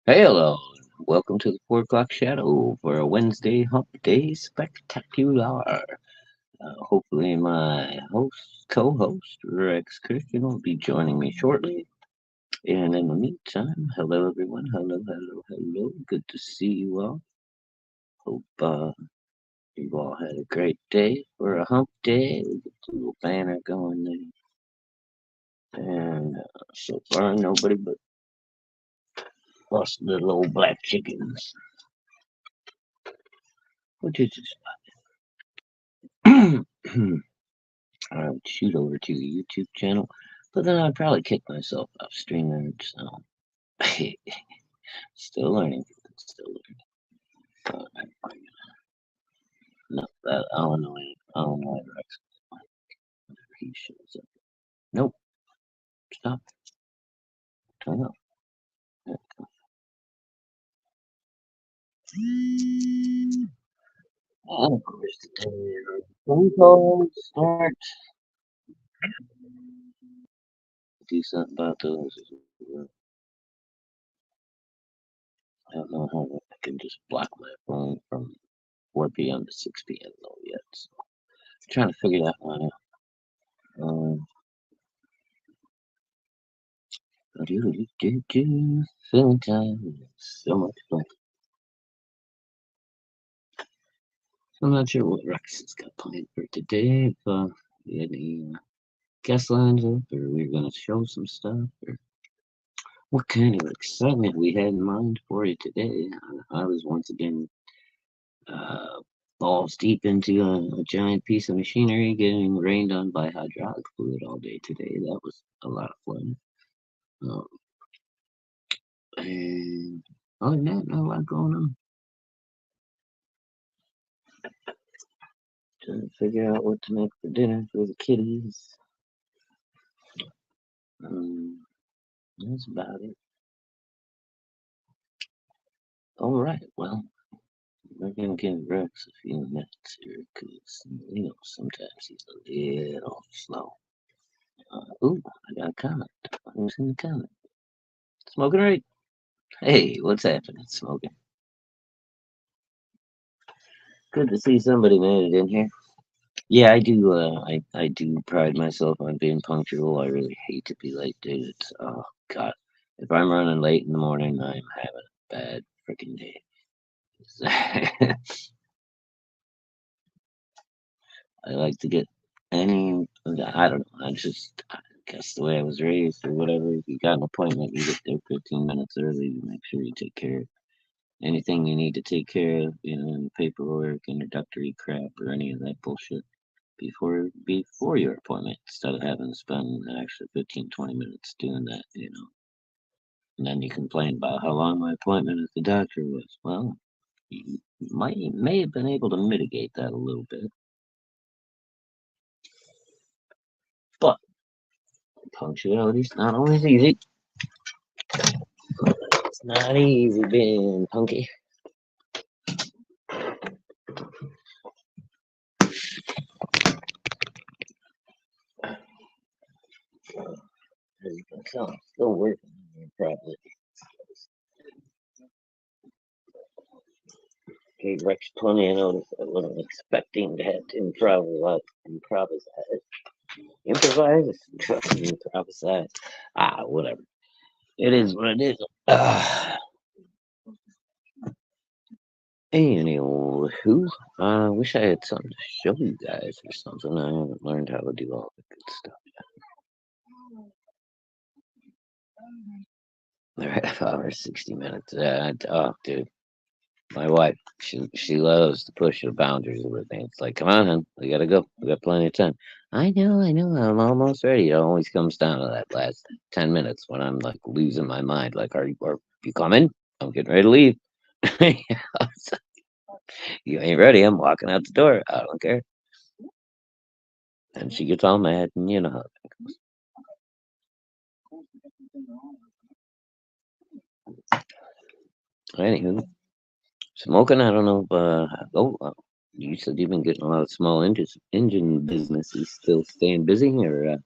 Hey, hello. Welcome to the 4 o'clock shadow for a Wednesday hump day spectacular. Hopefully, my co-host, Rex Christian, will be joining me shortly. And in the meantime, hello, everyone. Hello, hello, hello. Good to see you all. Hope you all had a great day for a hump day. We get the little banner going there. And so far, nobody but us little old black chickens. Which is just I would shoot over to the YouTube channel, but then I'd probably kick myself off streaming. So still learning, still learning. No, that Illinois Rex. Whenever he shows up. Nope, stop. Turn up. And of course, today phone calls start. Do something about those. I don't know how I can just block my phone from 4 p.m. to 6 p.m. though yet. So trying to figure that one out. Feeling time, so much fun. So I'm not sure what Rex has got planned for today. If we had any guest lines up, or we're gonna show some stuff, or what kind of excitement we had in mind for you today. I was once again uh, balls deep into a giant piece of machinery, getting rained on by hydraulic fluid all day today. That was a lot of fun. Um, and other than that, not a lot going on. Trying to figure out what to make for dinner for the kiddies. That's about it. All right, well, we're gonna give Rex a few minutes here because sometimes he's a little slow. Ooh, I got a comment. Who's in the comment? Smoking right? Hey, what's happening, Smoking? Good to see somebody made it in here. Yeah, I do. I do pride myself on being punctual. I really hate to be late, dude. Oh God, if I'm running late in the morning, I'm having a bad freaking day. I like to get I don't know. I guess the way I was raised or whatever. If you got an appointment, you get there 15 minutes early. You make sure you take care of anything you need to take care of, paperwork, introductory crap, or any of that bullshit before your appointment, instead of having to spend an extra 15, 20 minutes doing that. And then you complain about how long my appointment at the doctor was. Well, you may have been able to mitigate that a little bit, but punctuality's not always easy. It's not easy being punky. As you can tell, I'm still working on it, probably. Gave Rex plenty of notice. I wasn't expecting to have to improvise. Improvise. Whatever. It is what it is. Anywho, I wish I had something to show you guys or something. I haven't learned how to do all the good stuff yet. All right, 5 hours, 60 minutes. Dude, my wife, she loves to push the boundaries with me. It's like, come on, hon, we gotta go. We got plenty of time. I know, I'm almost ready. It always comes down to that last 10 minutes when I'm like losing my mind. Like, are you coming? I'm getting ready to leave. You ain't ready. I'm walking out the door. I don't care. And she gets all mad, and you know how that goes. Anywho, smoking. I don't know. You said you've been getting a lot of small engine businesses. Still staying busy, or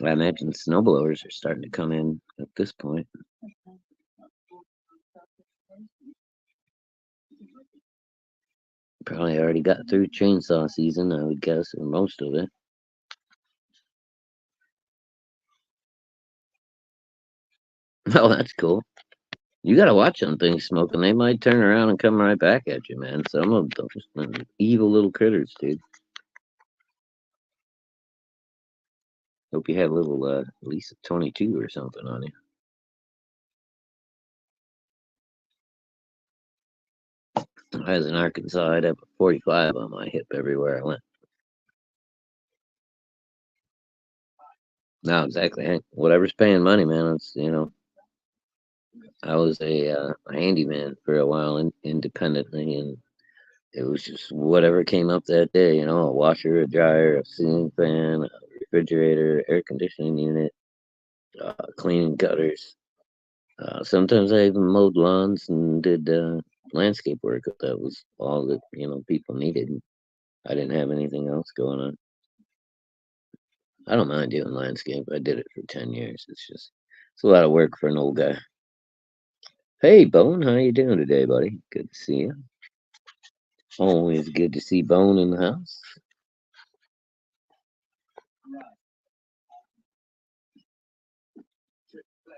I imagine snowblowers are starting to come in at this point. Probably already got through chainsaw season, I would guess, or most of it. Oh, that's cool. You gotta watch them things smoking. They might turn around and come right back at you, man. Some of them evil little critters, dude. Hope you have a little at least 22 or something on you. I was in Arkansas, I'd have a 45 on my hip everywhere I went. No, exactly. Hey, whatever's paying money, man. It's I was a handyman for a while independently, and it was just whatever came up that day. A washer, a dryer, a ceiling fan, a refrigerator, air conditioning unit, cleaning gutters. Sometimes I even mowed lawns and did landscape work if that was all that people needed. I didn't have anything else going on. I don't mind doing landscape. I did it for 10 years. It's a lot of work for an old guy. Hey, Bone, how you doing today, buddy? Good to see you. Always good to see Bone in the house.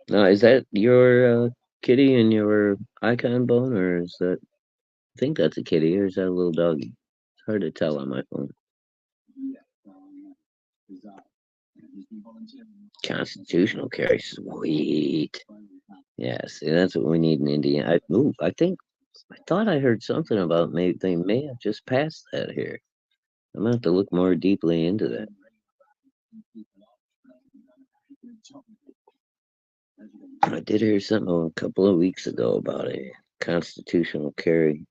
Now, is that your kitty and your icon, Bone, or is that? I think that's a kitty, or is that a little doggy? It's hard to tell on my phone. Constitutional carry, sweet. Yeah, see, that's what we need in Indiana. I thought I heard something about maybe they may have just passed that here. I'm gonna have to look more deeply into that. I did hear something a couple of weeks ago about a constitutional carry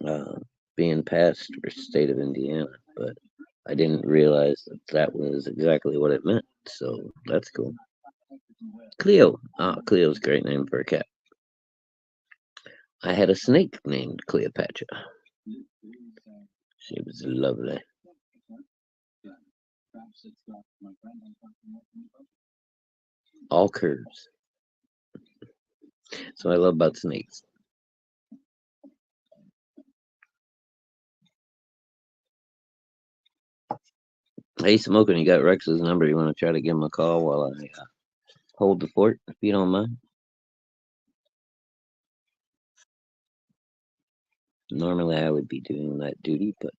uh, being passed for the state of Indiana, but I didn't realize that that was exactly what it meant. So that's cool. Cleo. Cleo's a great name for a cat. I had a snake named Cleopatra. She was lovely. All curves. So I love about snakes. Hey, Smoking, you got Rex's number. You want to try to give him a call while I hold the fort, if you don't mind? Normally I would be doing that duty, but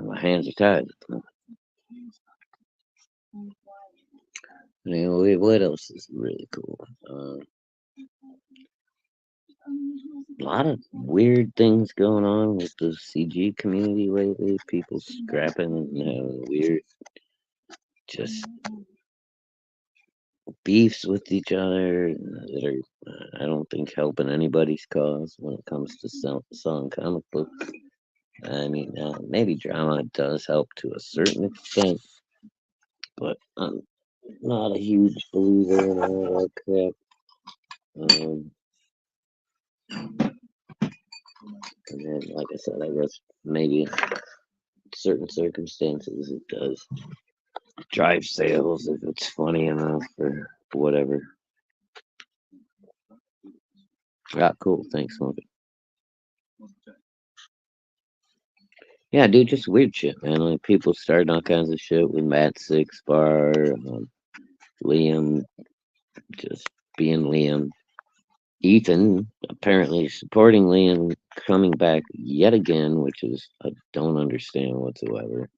my hands are tied. Anyway, what else is really cool? A lot of weird things going on with the CG community lately. People scrapping and weird, just beefs with each other that are, I don't think, helping anybody's cause when it comes to selling comic books. I mean, maybe drama does help to a certain extent, but I'm not a huge believer in all that crap. Um, and then, like I said, I guess maybe in certain circumstances it does drive sales if it's funny enough or whatever. Ah, cool. Thanks, Smoky. Yeah, dude, just weird shit, man. Like people starting all kinds of shit with Matt Six Bar, Liam just being Liam. Ethan apparently supporting Liam coming back yet again, which is I don't understand whatsoever.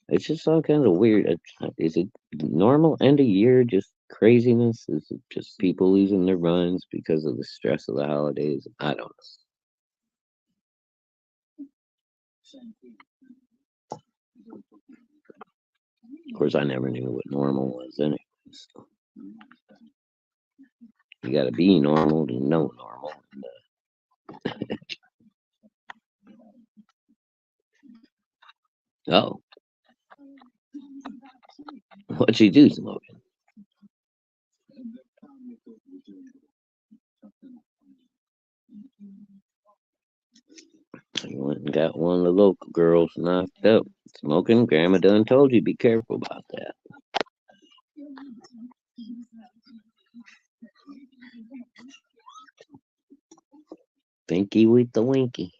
It's just all kinds of weird. Is it normal end of year just craziness? Is it just people losing their minds because of the stress of the holidays? I don't know. Of course, I never knew what normal was anyway. So you got to be normal to know normal. Oh, what you do, Smoking? You went and got one of the local girls knocked up. Smoking, Grandma done told you be careful about that. Pinky with the winky.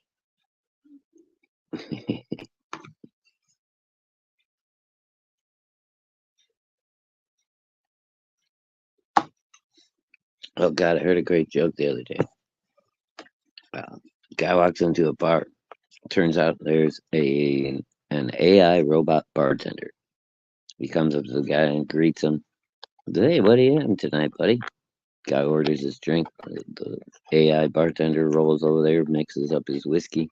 Oh God, I heard a great joke the other day. Guy walks into a bar. Turns out there's an AI robot bartender. He comes up to the guy and greets him. Hey, what are you having tonight, buddy? Guy orders his drink. The AI bartender rolls over there, mixes up his whiskey,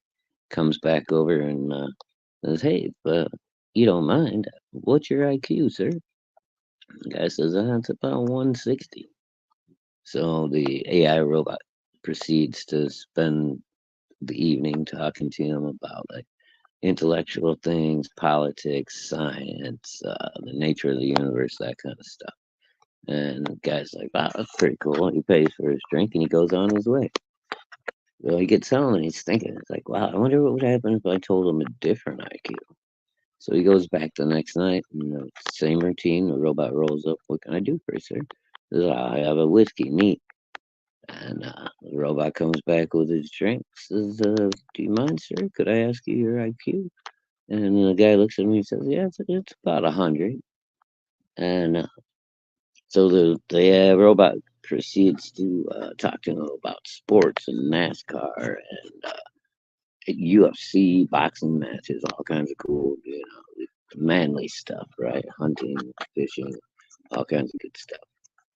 comes back over and says, "Hey, if you don't mind, what's your IQ, sir?" The guy says, "It's about 160." So the AI robot proceeds to spend the evening talking to him about like intellectual things, politics, science, the nature of the universe, that kind of stuff. And the guy's like, "Wow, that's pretty cool." He pays for his drink and he goes on his way. Well, he gets home and he's thinking, it's like, wow, I wonder what would happen if I told him a different IQ. So he goes back the next night, and the same routine. The robot rolls up. "What can I do for you, sir?" He says, "I have a whiskey, neat." And the robot comes back with his drink. Says, "Do you mind, sir? Could I ask you your IQ?" And the guy looks at me and says, "Yeah, it's about 100." And so the robot proceeds to talk to him about sports and NASCAR and UFC, boxing matches, all kinds of cool, manly stuff, right? Hunting, fishing, all kinds of good stuff.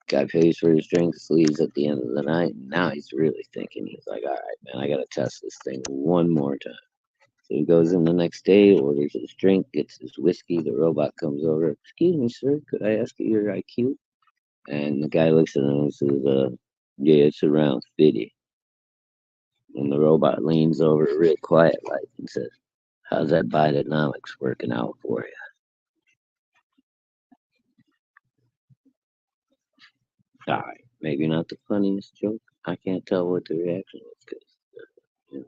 Guy pays for his drinks, leaves at the end of the night. And now he's really thinking. He's like, all right, man, I got to test this thing one more time. So he goes in the next day, orders his drink, gets his whiskey. The robot comes over. "Excuse me, sir, could I ask you your IQ?" And the guy looks at him and says, "Yeah, it's around 50." And the robot leans over real quiet like and says, "How's that biodynamics working out for you?" All right, maybe not the funniest joke. I can't tell what the reaction was because you know,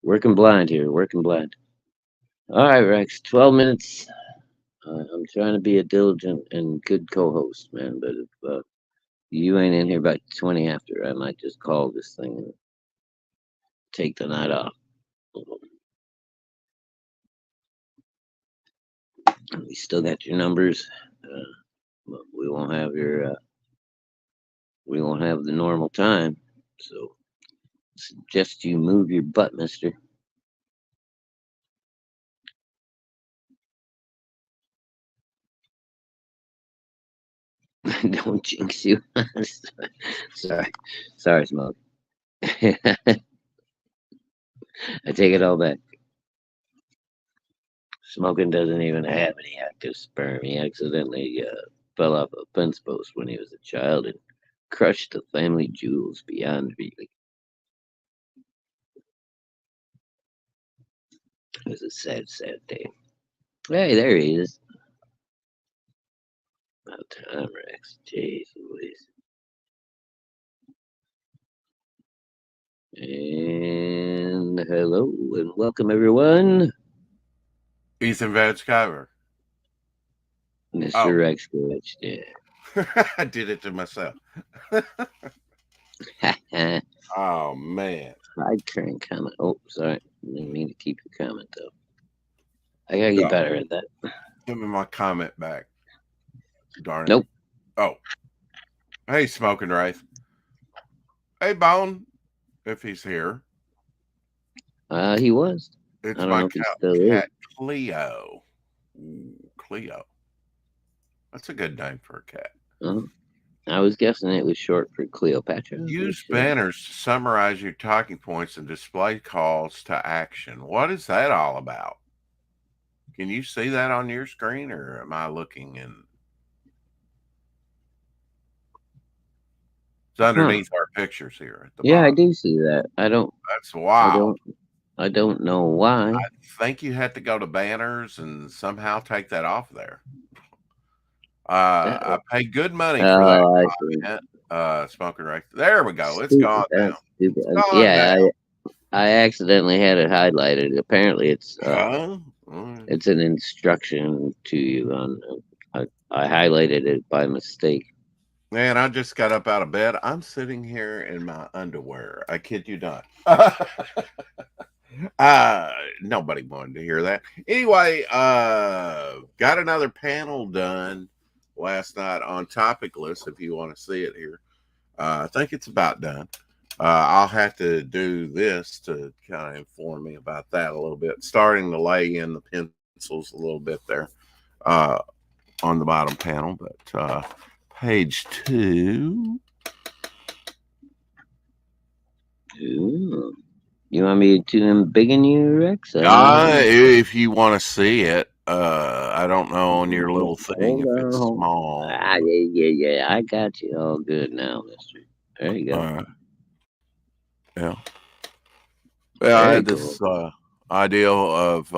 working blind here, working blind. All right, Rex, 12 minutes. I'm trying to be a diligent and good co-host, man. But if you ain't in here by 20 after, I might just call this thing and take the night off. We still got your numbers, but we won't have the normal time. So suggest you move your butt, Mister. Don't jinx you. Sorry, sorry, Smoke. I take it all back. Smoking doesn't even have any active sperm. He accidentally fell off a fence post when he was a child and crushed the family jewels beyond belief. It was a sad, sad day. Hey, there he is. About time, Rex. Jeez Louise. And hello and welcome, everyone. Ethan Van Skyver. Mr. Oh, Rex Glitch. Yeah. I did it to myself. Oh man, Side current comment. Oh, sorry. Didn't mean to keep your comment, though. I gotta get go. better at that. Give me my comment back. Darn it. Nope. Oh, hey, Smoking Wraith. Hey, Bone, if he's here. He was. I It's don't my know if he still is. cat Cleo. Ooh, Cleo. That's a good name for a cat. Uh, I was guessing it was short for Cleopatra, Use which banners to summarize your talking points and display calls to action. What is that all about? Can you see that on your screen, or am I looking in? It's huh? underneath our pictures here at the Yeah, I bottom. do see that. That's I wild. don't, I don't know why. Think you had to go to banners and somehow take that off there. That, I paid good money for that oh, I see. comment. Smoking right there we go. It's Stupid. gone That's down. stupid. It's gone down. Yeah, I accidentally had it highlighted. Apparently, Huh? it's an instruction to you on. I highlighted it by mistake. Man, I just got up out of bed. I'm sitting here in my underwear. I kid you not. Nobody wanted to hear that. Anyway, got another panel done last night on topic list. If you want to see it here, I think it's about done. I'll have to do this to kind of inform me about that a little bit. Starting to lay in the pencils a little bit there uh, on the bottom panel, but page 2. Ooh. You want me to embiggen you, Rex? If you want to see it, I don't know on your little thing Hold if on, it's hold on. small. Yeah. I got you all good now, mister. There you go. Yeah. Yeah, I Very had cool. this idea of,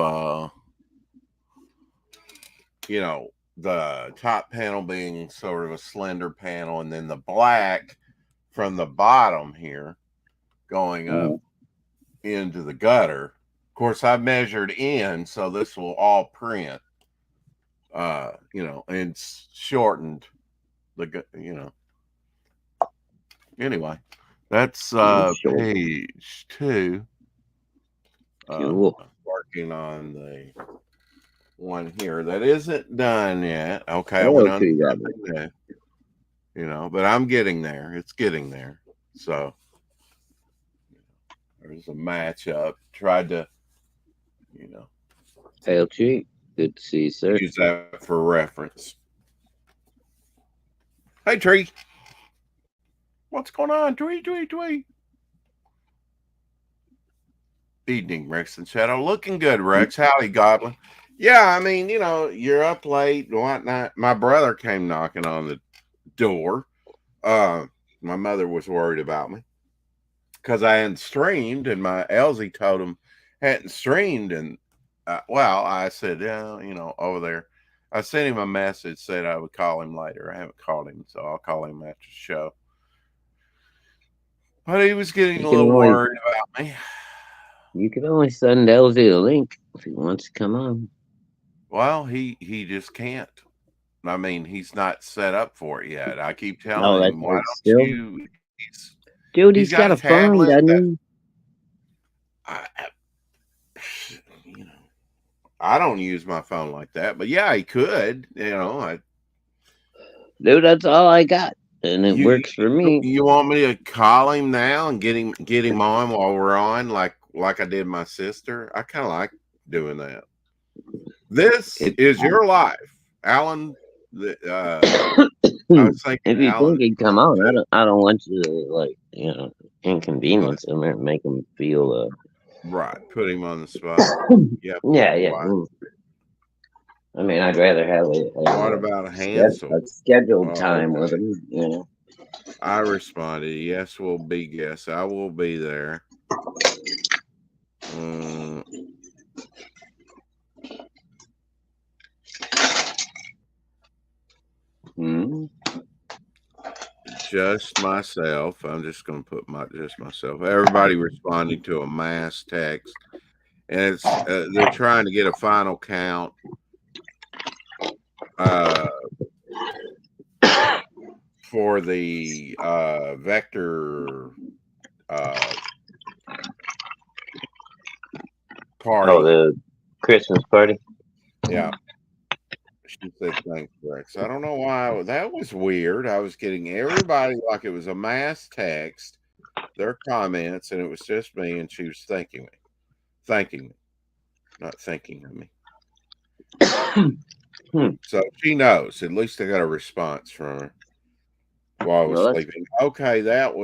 the top panel being sort of a slender panel, and then the black from the bottom here going up into the gutter. Of course, I measured in, so this will all print, and shortened Anyway, that's Sure. page 2. Cool. Working on the one here that isn't done yet. Okay, I What went else on you got? something new, but I'm getting there. It's getting there. So there's a matchup. Tried to, you know, Hail Tree. Good to see you, sir. use that for reference. Hey, Tree. What's going on? Tree. Evening, Rex and Shadow. Looking good, Rex. Howdy, Goblin. Yeah, I mean, you're up late and whatnot. My brother came knocking on the door. My mother was worried about me because I hadn't streamed, and my Elsie told him hadn't streamed. And I said, yeah, over there. I sent him a message, said I would call him later. I haven't called him, so I'll call him after the show. But he was getting You a can little always worried about me. you can always send LZ a link if he wants to come on. Well, he just can't. I mean, he's not set up for it yet. I keep No, telling that's him, why right. don't Still, you? dude, He's he's got got a a phone, tablet doesn't that he? I, you know, I don't use my phone like that, but yeah, he could. Dude, that's all I got, and it You works for me. you want me to call him now and get him on while we're on, like I did my sister? I kind of like doing that. This If is your life, Alan. I was thinking if you Alan think is he'd come on on, too. I don't want you to But inconvenience him or make him feel right, put him on the spot. Yeah. yeah. What? I mean, I'd rather have What about Hansel? a scheduled Oh, time with okay. him. I responded, yes, will be guest. I will be there. Mm, Hmm. just myself. I'm just going to put just myself. Everybody responding to a mass text, and they're trying to get a final count. Uh, for the vector Oh, party. the Christmas party. Yeah. She said thanks, Rex. I don't know why that was weird. I was getting everybody like it was a mass text, their comments, and it was just me, and she was thanking me, not thinking of me. So she knows. At least I got a response from her while I was Well, sleeping. Okay, that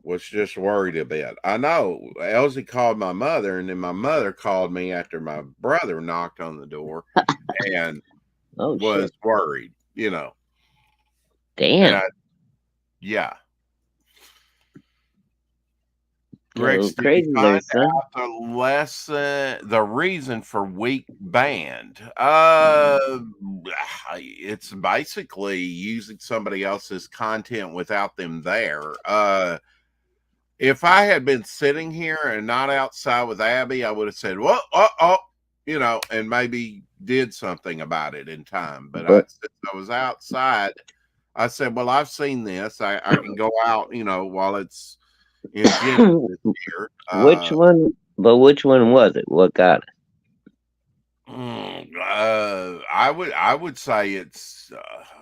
was just worried a bit. I know Elsie called my mother, and then my mother called me after my brother knocked on the door and oh was shit! worried, And Damn, yeah. got a Rex, little did you crazy there, find son. out the reason for weak band? It's basically using somebody else's content without them there. If I had been sitting here and not outside with Abby, I would have said, "Well, oh." and maybe did something about it in time. But But since I was outside, I said, well, I've seen this. I can go out, while it's in Genesis here. which one? But which one was it? What got I would say it's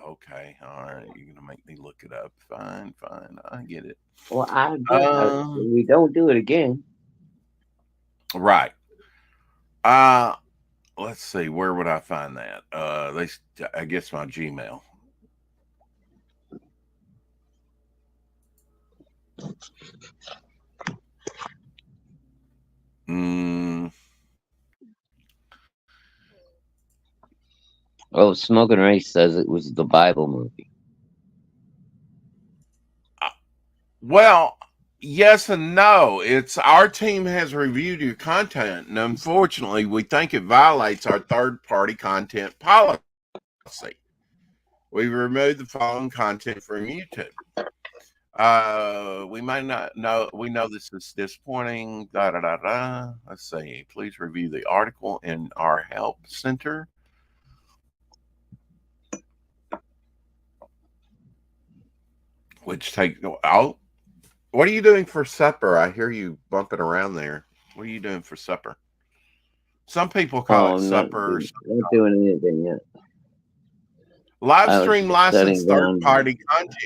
okay. All right, you're gonna make me look it up. Fine, fine, I get it. Well, I get Um, we don't do it again. right. Uh, let's see. Where would I find that? I guess my Gmail. Mm, Oh, Smoking Race says it was the Bible movie. uh, well, yes and no. It's our team has reviewed your content, and unfortunately, we think it violates our third-party content policy. We removed the following content from YouTube. We might not know. We know this is disappointing. Da da da da. Let's see. Please review the article in our help center, which take. Oh, what are you doing for supper? I hear you bumping around there. What are you doing for supper? Some people call Oh, it supper. not doing anything yet. Live I was stream just license sitting third down. party content.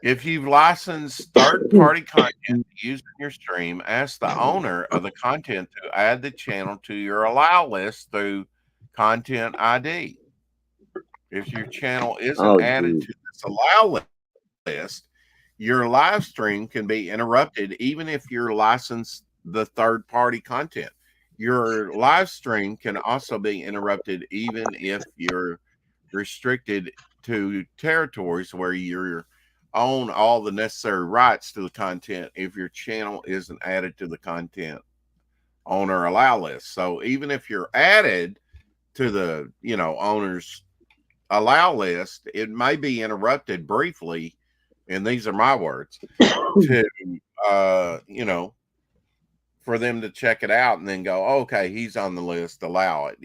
If you've licensed third party content to use in your stream, ask the owner of the content to add the channel to your allow list through Content ID. If your channel isn't Oh, added geez. to this allow list, your live stream can be interrupted even if you're licensed the third party content. Your live stream can also be interrupted even if you're restricted to territories where you own all the necessary rights to the content if your channel isn't added to the content owner allow list. So even if you're added to the owner's allow list, it may be interrupted briefly, and these are my words, to for them to check it out and then go, oh, okay, he's on the list, allow it.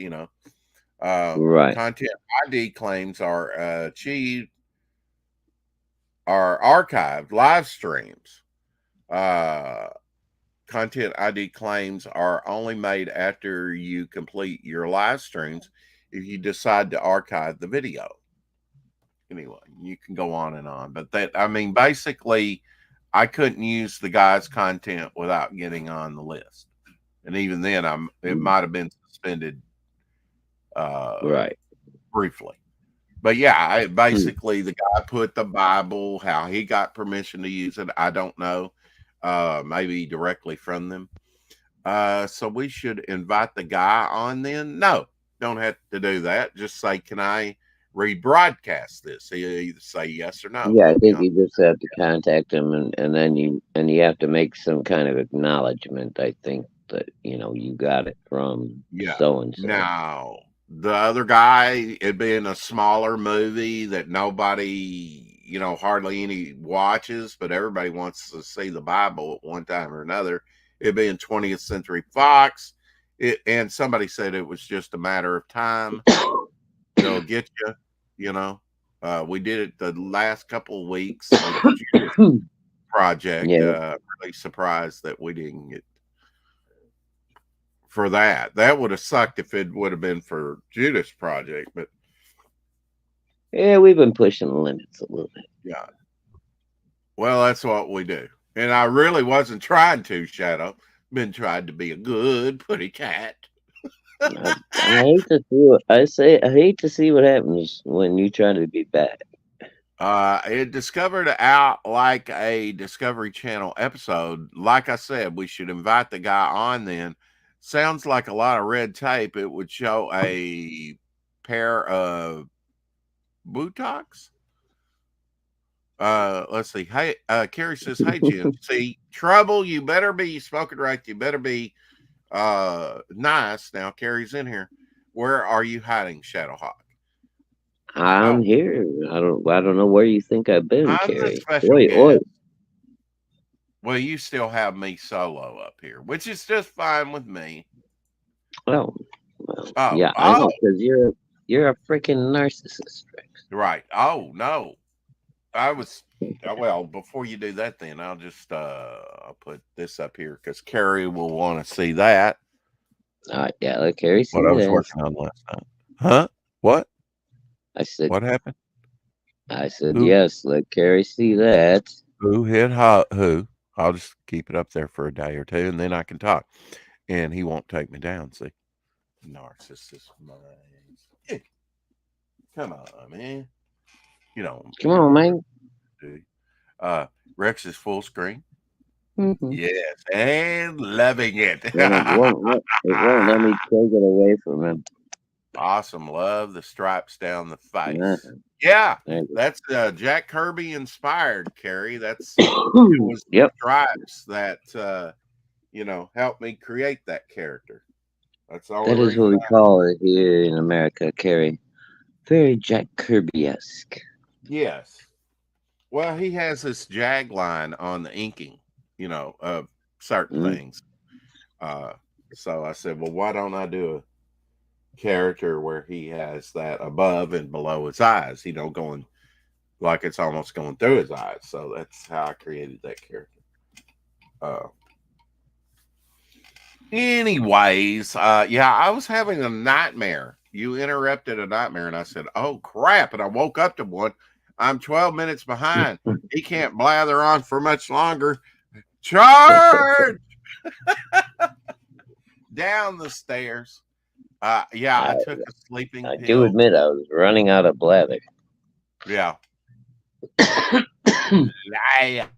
Right. Content ID claims are archived live streams. Uh, Content ID claims are only made after you complete your live streams if you decide to archive the video. Anyway, you can go on and on, but basically, I couldn't use the guy's content without getting on the list, and even then, it Mm, might have been suspended uh, right. briefly. But yeah, Hmm. basically the guy put the Bible. How he got permission to use it, I don't know. Maybe directly from them. So we should invite the guy on then? No, don't have to do that. Just say, can I rebroadcast this? He either say yes or no. Yeah, I He'll be think on. you just have to contact them, and then you have to make some kind of acknowledgement. I think that you got it from Yeah. so and so. Now, the other guy, it being a smaller movie that nobody, hardly any watches, but everybody wants to see the Bible at one time or another. It being 20th Century Fox, and somebody said it was just a matter of time. They'll get you, you know. We did it the last couple of weeks with the Judas Project. Yeah, Really surprised that we didn't get for that. That would have sucked if it would have been for Judas Project, but yeah, we've been pushing the limits a little bit. yeah. Well, that's what we do. And I really wasn't trying to, Shadow. Been trying to be a good pretty cat. I hate to see what I say. I hate to see what happens when you try to be bad. It discovered out like a Discovery Channel episode. Like I said, we should invite the guy on then. Sounds like a lot of red tape. It would show a pair of buttocks. Let's see. Hey, Carrie says, hey, Jen, see, trouble, you better be smoking right. You better be nice. Now, Carrie's in here. Where are you hiding, Shadowhawk? I'm Oh, here. I don't know where you think I've been, I'm the Carrie. special Oi, oi. guest. Well, you still have me solo up here, which is just fine with me. Oh, well, Oh, yeah, I oh, know, because you're a freaking narcissist, Rex. right. Oh no, I was. Well, before you do that, then I'll put this up here because Carrie will want to see that. Yeah, let Carrie What see I was that. working on last night. Huh? What? I said, What happened? I said, Who? yes, let Carrie see that. Who hit who? I'll just keep it up there for a day or two, and then I can talk. And he won't take me down. See, narcissist minds. Come on, man. Come You don't on, want man. to do. Uh, Rex is full screen. Mm-hmm. Yes, and loving it. And it won't let me take it away from him. Awesome. Love the stripes down the face. Uh-huh. Yeah, There that's Jack Kirby inspired, Carrie. It you was go. Yep, stripes that helped me create that character. That's the only that is what reason. we call it here in America, Carrie. Very Jack Kirby-esque. Yes. Well, he has this jag line on the inking, of certain Mm. things. So I said, well, why don't I do a character where he has that above and below his eyes, going like it's almost going through his eyes. So that's how I created that character. Uh, Anyways, yeah, I was having a nightmare. You interrupted a nightmare, and I said, "Oh crap!" And I woke up to one. I'm 12 minutes behind. He can't blather on for much longer. Charge down the stairs. Yeah, I I, took a sleeping I do pill. admit I was running out of blather. Yeah, liar,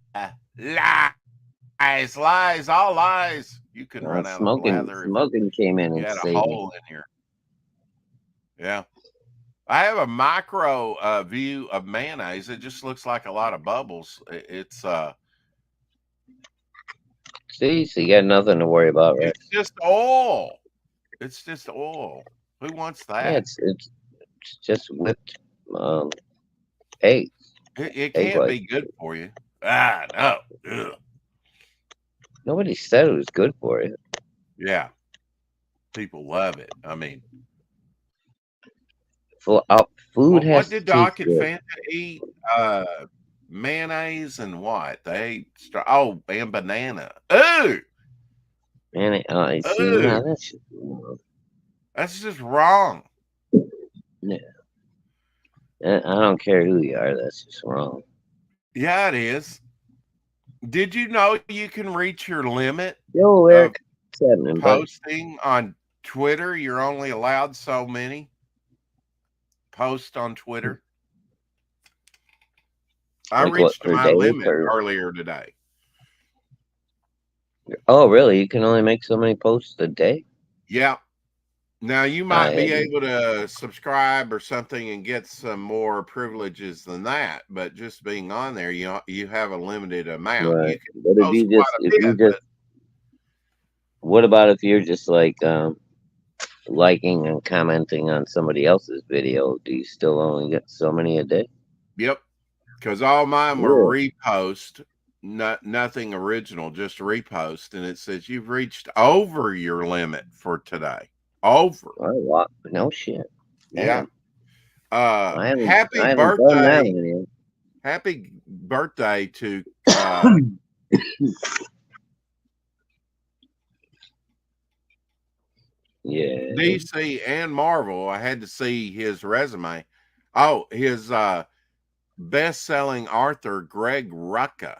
lies, lies, all lies. You can run out of blather if Smoking came in you and had a saved me. hole in here. Yeah. I have a micro view of mayonnaise. It just looks like a lot of bubbles. See, so you got nothing to worry about, It's Rex. just oil. It's just oil. Who wants Yeah, that? it's just whipped um, eggs, It egg can't white. be good for you. Ah, no. Ugh. Nobody said it was good for you. Yeah, people love it. I mean, Food what has to did taste Doc and good. Fanta eat? Mayonnaise and what? And banana. Ooh, And I see now ooh, that's that's just wrong. yeah. I don't care who you are. That's just wrong. Yeah, it is. Did you know you can reach your limit Yo, of Eric, what's happening, bud? posting on Twitter? You're only allowed so many posts on Twitter. I Like what, reached per my day? limit Per earlier today. Oh, really? You can only make so many posts a day? Yeah. Now you I might be had able to subscribe or something and get some more privileges than that, but just being on there, you have a limited amount. right. You can But post quite a if you bit, just, but what about if you're just like liking and commenting on somebody else's video? Do you still only get so many a day? yep, because all mine were Yeah. repost, nothing original, just repost, and it says you've reached over your limit for today. Over. I lot. No shit. Yeah. Damn. Happy I haven't done that birthday. one Happy birthday to yet. Yeah. DC and Marvel. I had to see his resume. Oh, his best-selling author Greg Rucka.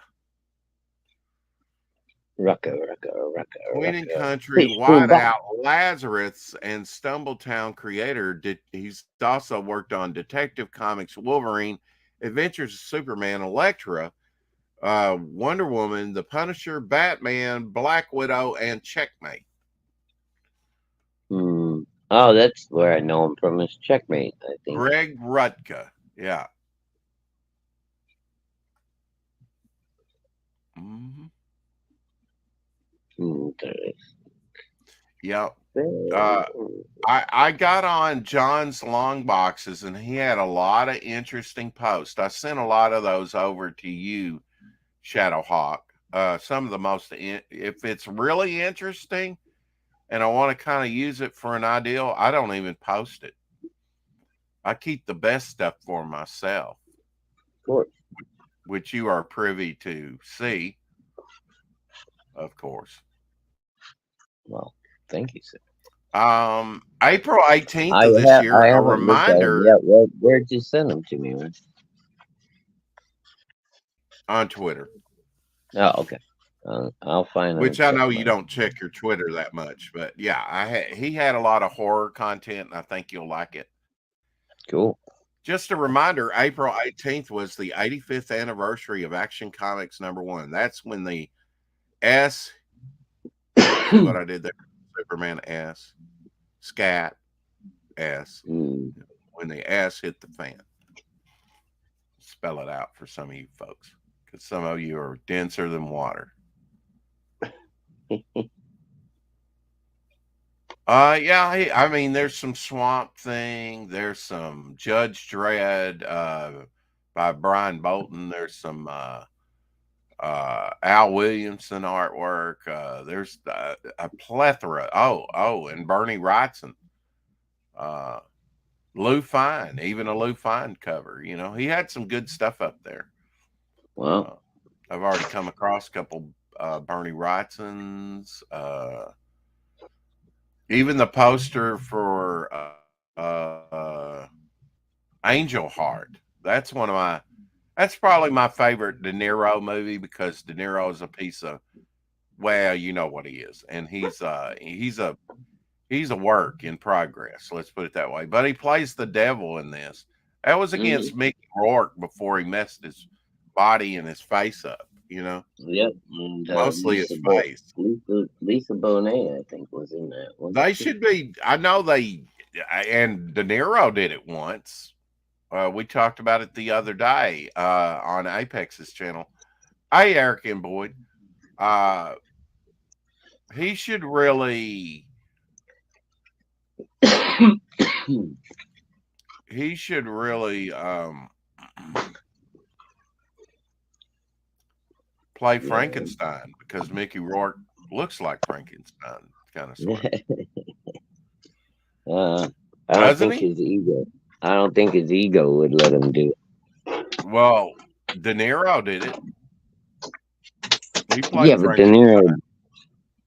Queen and Rucka. Country, Fish boom bop. Whiteout, Lazarus, and Stumbletown creator. He's also worked on Detective Comics, Wolverine, Adventures of Superman, Elektra, Wonder Woman, The Punisher, Batman, Black Widow, and Checkmate. Hmm. Oh, that's where I know him from. His checkmate, I think. Greg Rutka. Yeah. Mm-hmm. Okay. Yeah. I got on John's long boxes and he had a lot of interesting posts. I sent a lot of those over to you, Shadowhawk. Some of the most, if it's really interesting, and I want to kind of use it for an ideal, I don't even post it. I keep the best stuff for myself, Of course. which you are privy to see, of course. Well, thank you, sir. April 18th of this I year, a haven't looked at them reminder yet. Where'd you send them to me, man? on Twitter, Oh, okay. I'll find them and which I check know them you out. don't check your Twitter that much, but yeah, he had a lot of horror content, and I think you'll like it. Cool. Just a reminder, April 18th was the 85th anniversary of Action Comics #1. That's when the S, see what I did there? Superman S, Scat S, Mm, when the S hit the fan. Spell it out for some of you folks, because some of you are denser than water. Yeah, I mean, there's some Swamp Thing, there's some Judge Dredd, by Brian Bolton, there's some Al Williamson artwork. There's a plethora. And Bernie Wrightson, uh, Lou Fine, even a Lou Fine cover. You know, he had some good stuff up there. well, Uh, I've already come across a couple Bernie Wrightsons. Even the poster for Angel Heart. That's probably my favorite De Niro movie because De Niro is a piece of, well, you know what he is, and he's a work in progress. Let's put it that way. But he plays the devil in this. That was hmm, against Mickey Rourke before he messed his body and his face up. You know, yep. And mostly his face. Lisa Bonet, I think, was in that, wasn't They she? should be. I know they, and De Niro did it once. We talked about it the other day on Apex's channel. Hey, Eric and Boyd, uh, he should really he should really play Yeah. Frankenstein because Mickey Rourke looks like Frankenstein, kind of sort of, uh, I don't doesn't think he? his ego. I don't think his ego would let him do it. Well, De Niro did it. He Yeah, played but Frankenstein.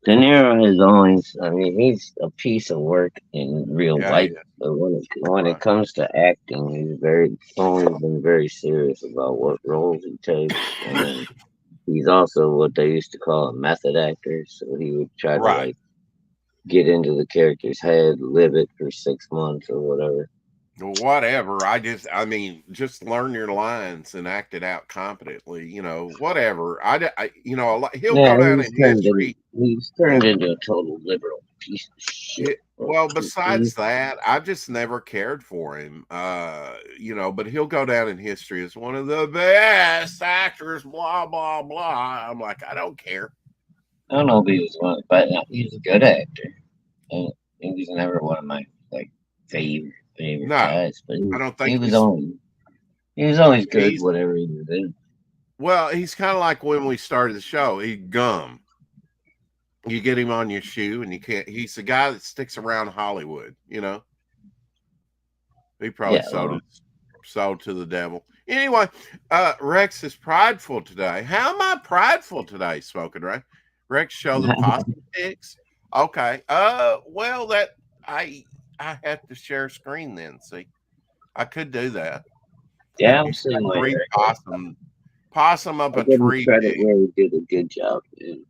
De Niro has always. I mean, he's a piece of work in real Yeah, he life, is. but when it Right. comes to acting, he's always been very serious about what roles he takes, and then he's also what they used to call a method actor. So he would try to Right. like get into the character's head, live it for 6 months or whatever. Whatever. I mean, just learn your lines and act it out competently. You know, whatever. He'll Yeah, go down in history. he's turned into a total liberal piece of shit. But Well, besides that, I've just never cared for him. But he'll go down in history as one of the best actors. Blah blah blah. I'm like, I don't care. I don't know if he was one, but he's a good actor. And he was never one of my like favorite No, guys, but I don't he think was always good he's whatever he was in. well. He's kind of like when we started the show. He gum. You get him on your shoe, and you can't. He's the guy that sticks around Hollywood. You know, he probably Yeah, well, sold to the devil. Anyway, Rex is prideful today. How am I prideful today, Smoking Ray? Rex, show the pics. Okay. Well, that I I have to share screen then. See, I could do that. yeah, I'm You see seeing my three record. possum up I a give him tree credit pig. where he did a good job. Dude.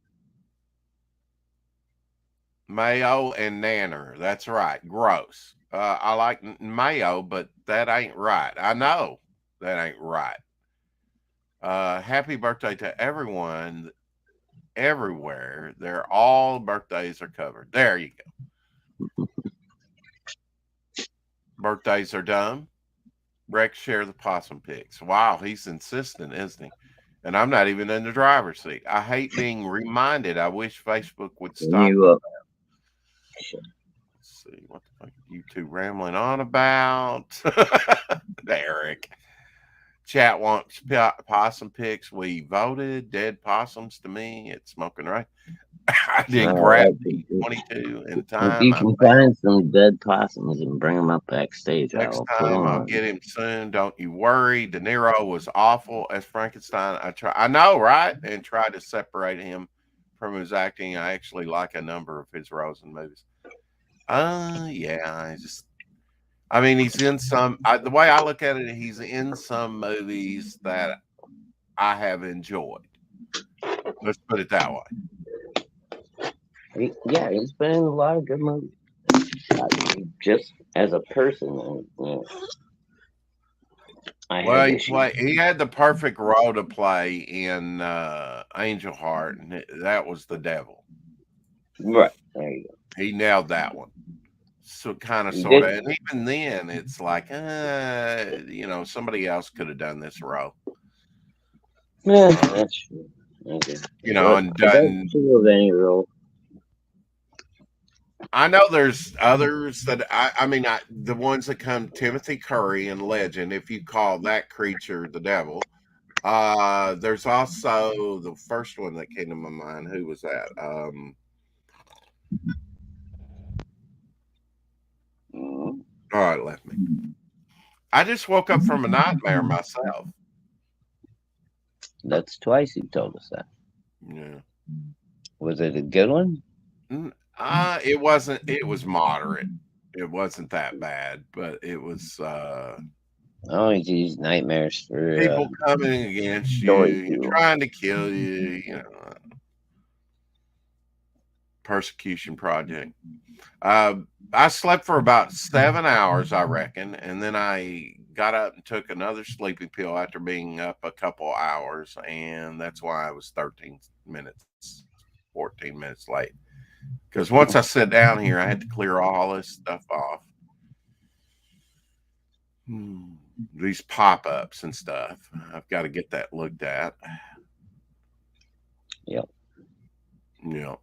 Mayo and nanner. That's right. Gross. I like mayo, but that ain't right. I know that ain't right. Happy birthday to everyone everywhere. They're all birthdays are covered. There you go. Birthdays are done. Rex share the possum pics. Wow, he's insistent, isn't he? And I'm not even in the driver's seat. I hate being reminded. I wish Facebook would And stop. you Let's see what the fuck are you two rambling on about, Derek. Chat wants possum picks. We voted dead possums to me. It's smoking right. I didn't All grab right. the 22 in If time. you I can failed. find some dead possums and bring them up backstage, Next I'll put them time I'll on. get him soon. Don't you worry. De Niro was awful as Frankenstein. I know, right? And tried to separate him from his acting. I actually like a number of his roles in movies. Yeah. I mean, he's in some. The way I look at it, he's in some movies that I have enjoyed. Let's put it that way. Yeah, he's been in a lot of good movies. Just as a person, I Well, have issues. he had the perfect role to play in Angel Heart, and that was the devil. Right. There you go. He nailed that one. So kind of, He sort of, did. and even then, it's like, somebody else could have done this role. Yeah, Uh, that's true. Okay. But and that's done. true of any role. I know there's others that I mean, the ones that come Timothy Curry in Legend, if you call that creature the devil. There's also the first one that came to my mind. Who was that? Mhm. Oh, it left me. I just woke up from a nightmare myself. That's twice you told us that. Yeah. Was it a good one? It wasn't. It was moderate. It wasn't that bad, but it was I always use nightmares for people coming against story you, fuel. trying to kill you. Persecution project. Uh, I slept for about 7 hours, I reckon, and then I got up and took another sleeping pill after being up a couple hours, and that's why I was 13 minutes, 14 minutes late. Because once I sat down here, I had to clear all this stuff off. These pop ups and stuff. I've got to get that looked at. Yep. Yeah.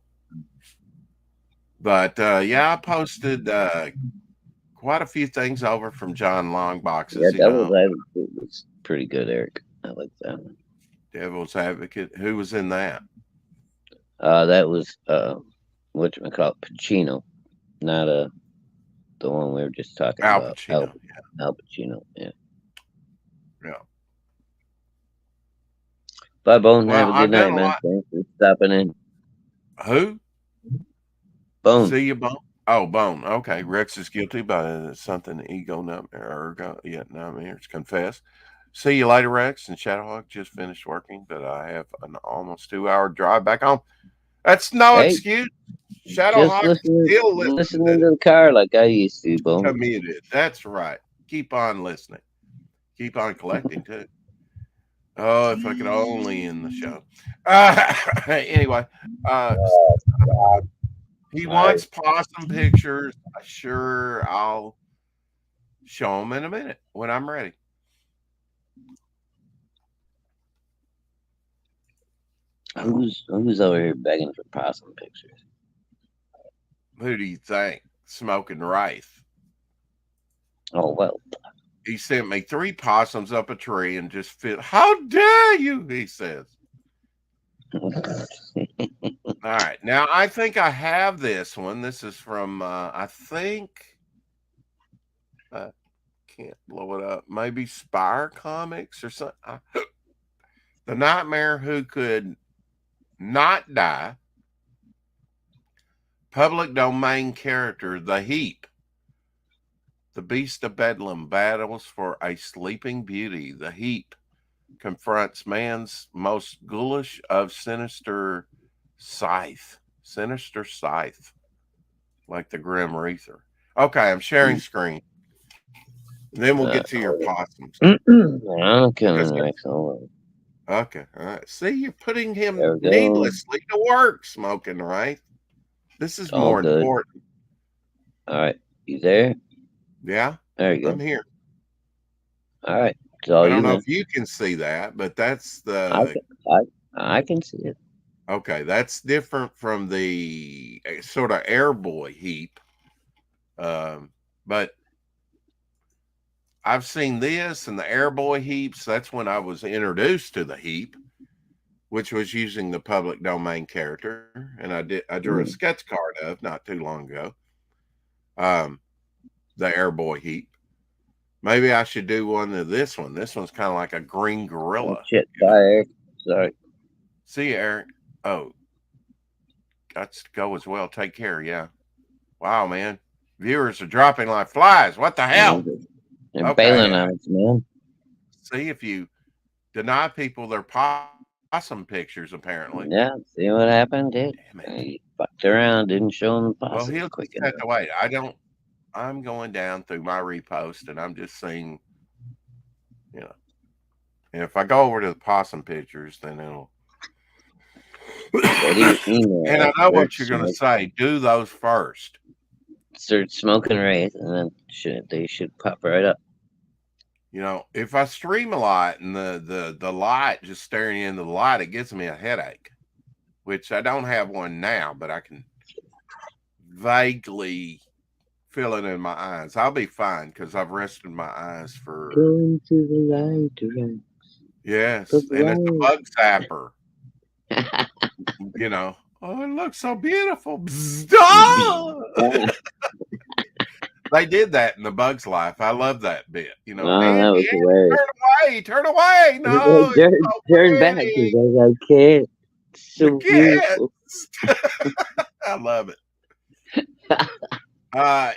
But yeah, I posted quite a few things over from John Yeah, Longbox's, Devil's Advocate was pretty good, Eric. I like that one. Devil's Advocate. Who was in that? That was whatchamacallit, Pacino, not the one we were just talking Al about. Pacino. Al Pacino. Yeah. Yeah. Bye, Bone. Have Well, a good I've done night, a man. lot. Thanks for stopping in. Who? Bone. See you, Bone. Oh, Bone. Okay. Rex is guilty by something ego nightmare nightmares. Confess. See you later, Rex. And Shadowhawk just finished working, but I have an almost 2 hour drive back home. That's no Hey, excuse. just Shadowhawk still listening listening to to the car like I used to, Bone. commuted. That's right. Keep on listening. Keep on collecting too. Oh, if I could only end the show. Anyway, uh, he I, wants possum pictures. Sure, I'll show him in a minute when I'm ready. who's over here begging for possum pictures? Who do you think? Smoking Rife. Oh well. He sent me 3 possums up a tree and just fit. How dare you? He says. All right. Now, I think I have this one. This is from, I think, I can't blow it up. Maybe Spire Comics or something. The Nightmare Who Could Not Die. Public domain character, The Heap. The Beast of Bedlam battles for a sleeping beauty. The Heap confronts man's most ghoulish of sinister scythe. Sinister scythe. Like the Grim Reaper. Okay, I'm sharing screen. And then we'll get to your possums. I'm coming, Because Rex. Hold okay, all right. See, you're putting on. There him we go. needlessly to work, smoking, right? This is All more good. important. All right. You there? Yeah, There you I'm go. here. All right. It's all I don't you, know man. if you can see that, but that's I the can, I can see it. okay. That's different from the sort of airboy heap. But I've seen this and the Airboy heaps. That's when I was introduced to the heap, which was using the public domain character, and I drew a Mm. sketch card of not too long ago. Um, the Airboy heap. Maybe I should do one of this one. This one's kind of like a green Oh, gorilla. shit, You know? bye, Eric. Sorry. See, Eric. Oh, got to go as well. Take care. Yeah. Wow, man. Viewers are dropping like flies. What the Yeah, hell? they're bailing Okay. on us, man. See if you deny people their possum pictures, apparently. Yeah, see what happened, dude? Damn it. He fucked around, didn't show him the Well, he'll possums just quick have enough. to wait. I'm going down through my repost and I'm just seeing, you know, and if I go over to the possum pictures, then it'll. Go to your And I email, know start what you're going to smoke, say. Do those first. start smoking rays, and then they should pop right up. You know, if I stream a lot and the light just staring into the light, it gives me a headache, which I don't have one now, but I can vaguely feel it in my eyes. I'll be fine because I've rested my eyes for Going to the light, right? yes, and it's a bug zapper. You know, oh, it looks so beautiful. Bzz, ah! They did that in The Bug's Life. I love that bit. You know, Oh, that was hilarious. Turn away. No, it's so Turn back because pretty. I can't. It's You so can't. beautiful. I love it.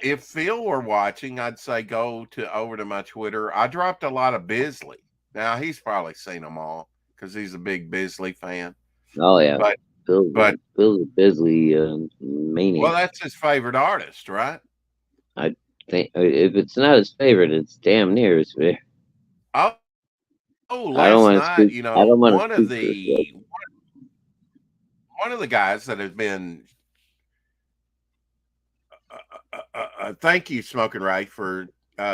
If Phil were watching, I'd say go over to my Twitter. I dropped a lot of Bisley. Now he's probably seen them all because he's a big Bisley fan. Oh yeah, But Bill's a Bisley well, maniac. that's his favorite artist, right? I think if it's not his favorite, it's damn near his favorite. Oh, I don't last want to night, speak. you I know, don't want to speak for him. one of the guys that has been thank you, Smoking Ray, for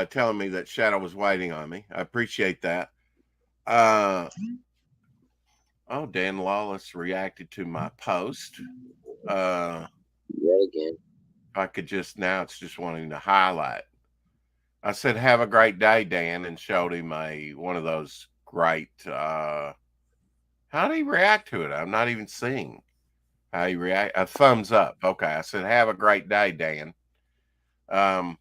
telling me that Shadow was waiting on me. I appreciate that. Uh, oh, Dan Lawless reacted to my post. Yet again. I could just now, it's just wanting to highlight. I said, "Have a great day, Dan," and showed him one of those great. How did he react to it? I'm not even seeing how he react. A thumbs up. Okay, I said, "Have a great day, Dan." I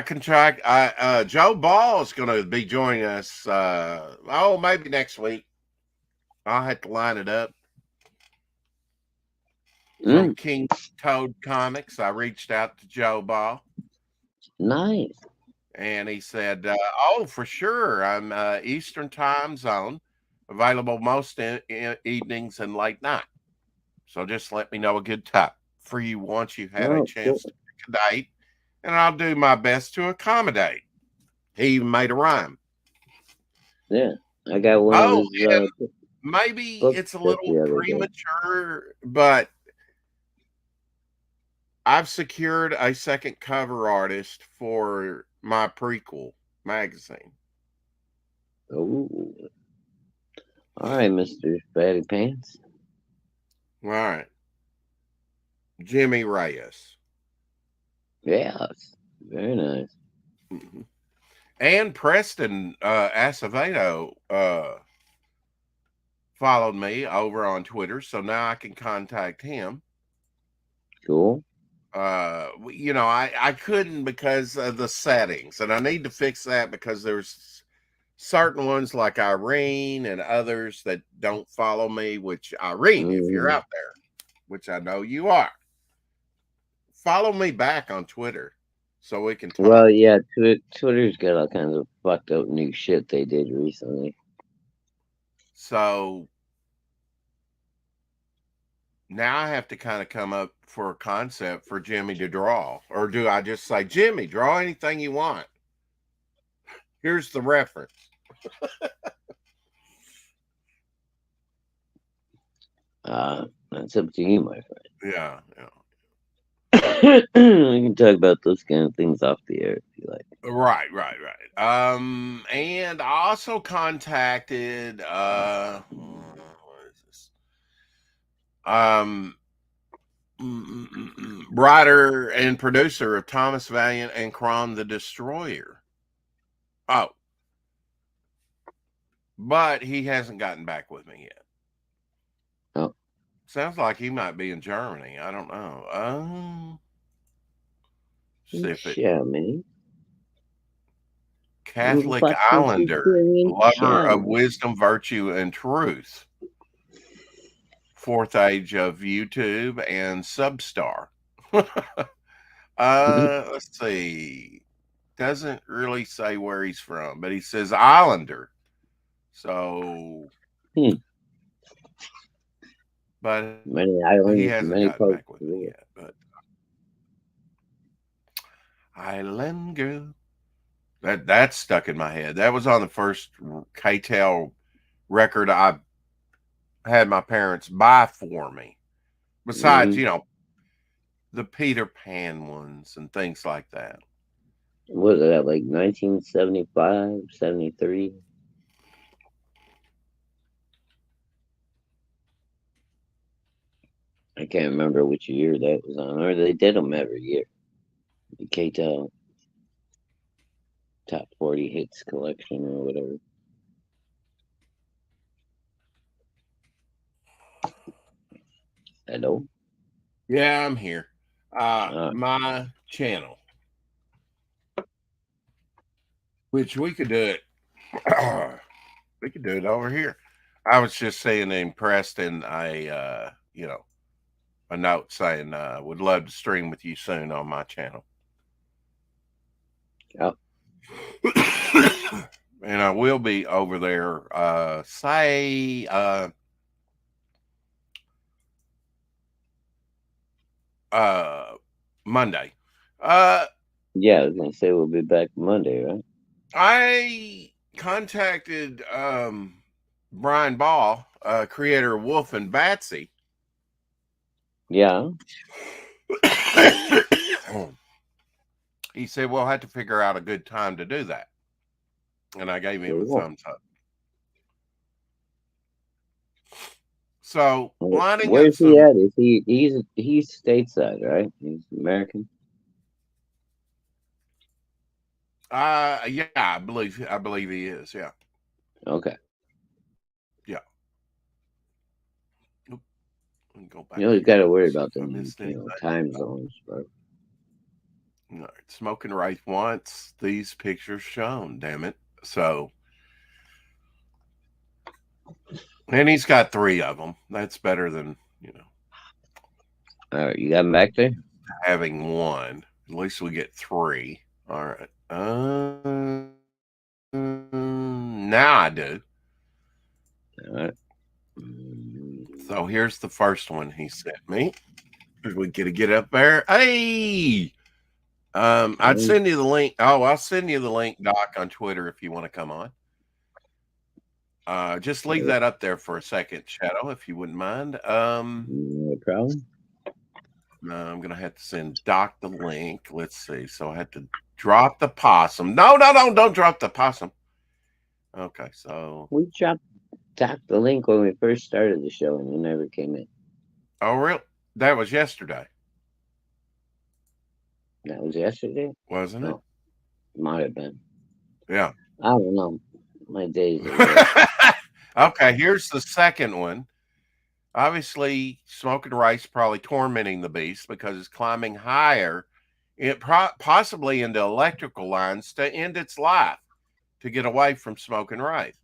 can try. Joe Ball is going to be joining us. Maybe next week. I'll have to line it up. From King Toad Comics, I reached out to Joe Ball. Nice. And he said, for sure. I'm Eastern time zone, available most evenings and late night. So just let me know a good time for you once you've had a chance to pick a date, and I'll do my best to accommodate. He even made a rhyme. Yeah, I got one of his. Maybe it's a little premature, but I've secured a second cover artist for my prequel magazine. Oh, all right, Mr. Fatty Pants. All right, Jimmy Reyes. Yes, very nice. Mm-hmm. And Preston Acevedo followed me over on Twitter, so now I can contact him. Cool. I couldn't because of the settings, and I need to fix that because there's certain ones like Irene and others that don't follow me, which Irene, if you're out there, which I know you are, follow me back on Twitter so we can talk. Well, yeah, Twitter's got all kinds of fucked up new shit they did recently. So now I have to kind of come up for a concept for Jimmy to draw. Or do I just say, Jimmy, draw anything you want? Here's the reference. That's up to you, my friend. Yeah. We can talk about those kind of things off the air if you like. Right. And I also contacted what is this? writer and producer of Thomas Valiant and Kron the Destroyer. Oh, but he hasn't gotten back with me yet. Oh, Sounds like he might be in Germany. I don't know. See if it Germany. Catholic What is he Islander, doing in lover of Germany? wisdom, virtue, and truth. Fourth age of YouTube and Substar. Let's see. Doesn't really say where he's from, but he says Islander. So, Hmm. but Many he islands, hasn't many gotten back parts with of the me world. yet. But Island Girl. That's stuck in my head. That was on the first K-Tel record I had my parents buy for me. Besides, Mm-hmm. the Peter Pan ones and things like that. Was it at like 1975, 73? I can't remember which year that was on. Or they did them every year. The KTEL Top 40 Hits Collection or whatever. Hello? Yeah, I'm here. Uh, My channel, which we could do it. We could do it over here. I was just saying impressed in a note saying would love to stream with you soon on my channel. oh, And I will be over there say uh Monday. Uh yeah, I was going to say we'll be back Monday, right? I contacted Brian Ball, creator of Wolf and Batsy. Yeah, He said we'll have to figure out a good time to do that. And I gave him a cool. thumbs up. So lining up Where's he some at? He's stateside, right? He's American. yeah, I believe he is, yeah. Okay. Yeah. Oop, let me go back You always got here. to worry See about if I them, missed anything. time zones, bro. All right. Smoking right once these pictures shown, damn it. So and he's got 3 of them. That's better than, All right, you got him back there? having one. At least we get 3. All right. Now I do. All right. Mm, So here's the first one he sent me. We get up there. Hey, I'd oh, send you the link. Oh, I'll send you the link, Doc, on Twitter if you want to come on. Just leave no, that up there for a second, Shadow, if you wouldn't mind. no problem. I'm gonna have to send Doc the link. Let's see. So I had to drop the possum. No, no, no, don't drop the possum. Okay, so We tapped the link when we first started the show, and you never came in. real that was yesterday, That was yesterday. wasn't it? Oh, might have been. Yeah. I don't know. My days are weird. Okay, here's the second one. Obviously, smoking rice probably tormenting the beast because it's climbing higher, possibly into electrical lines to end its life to get away from smoking rice.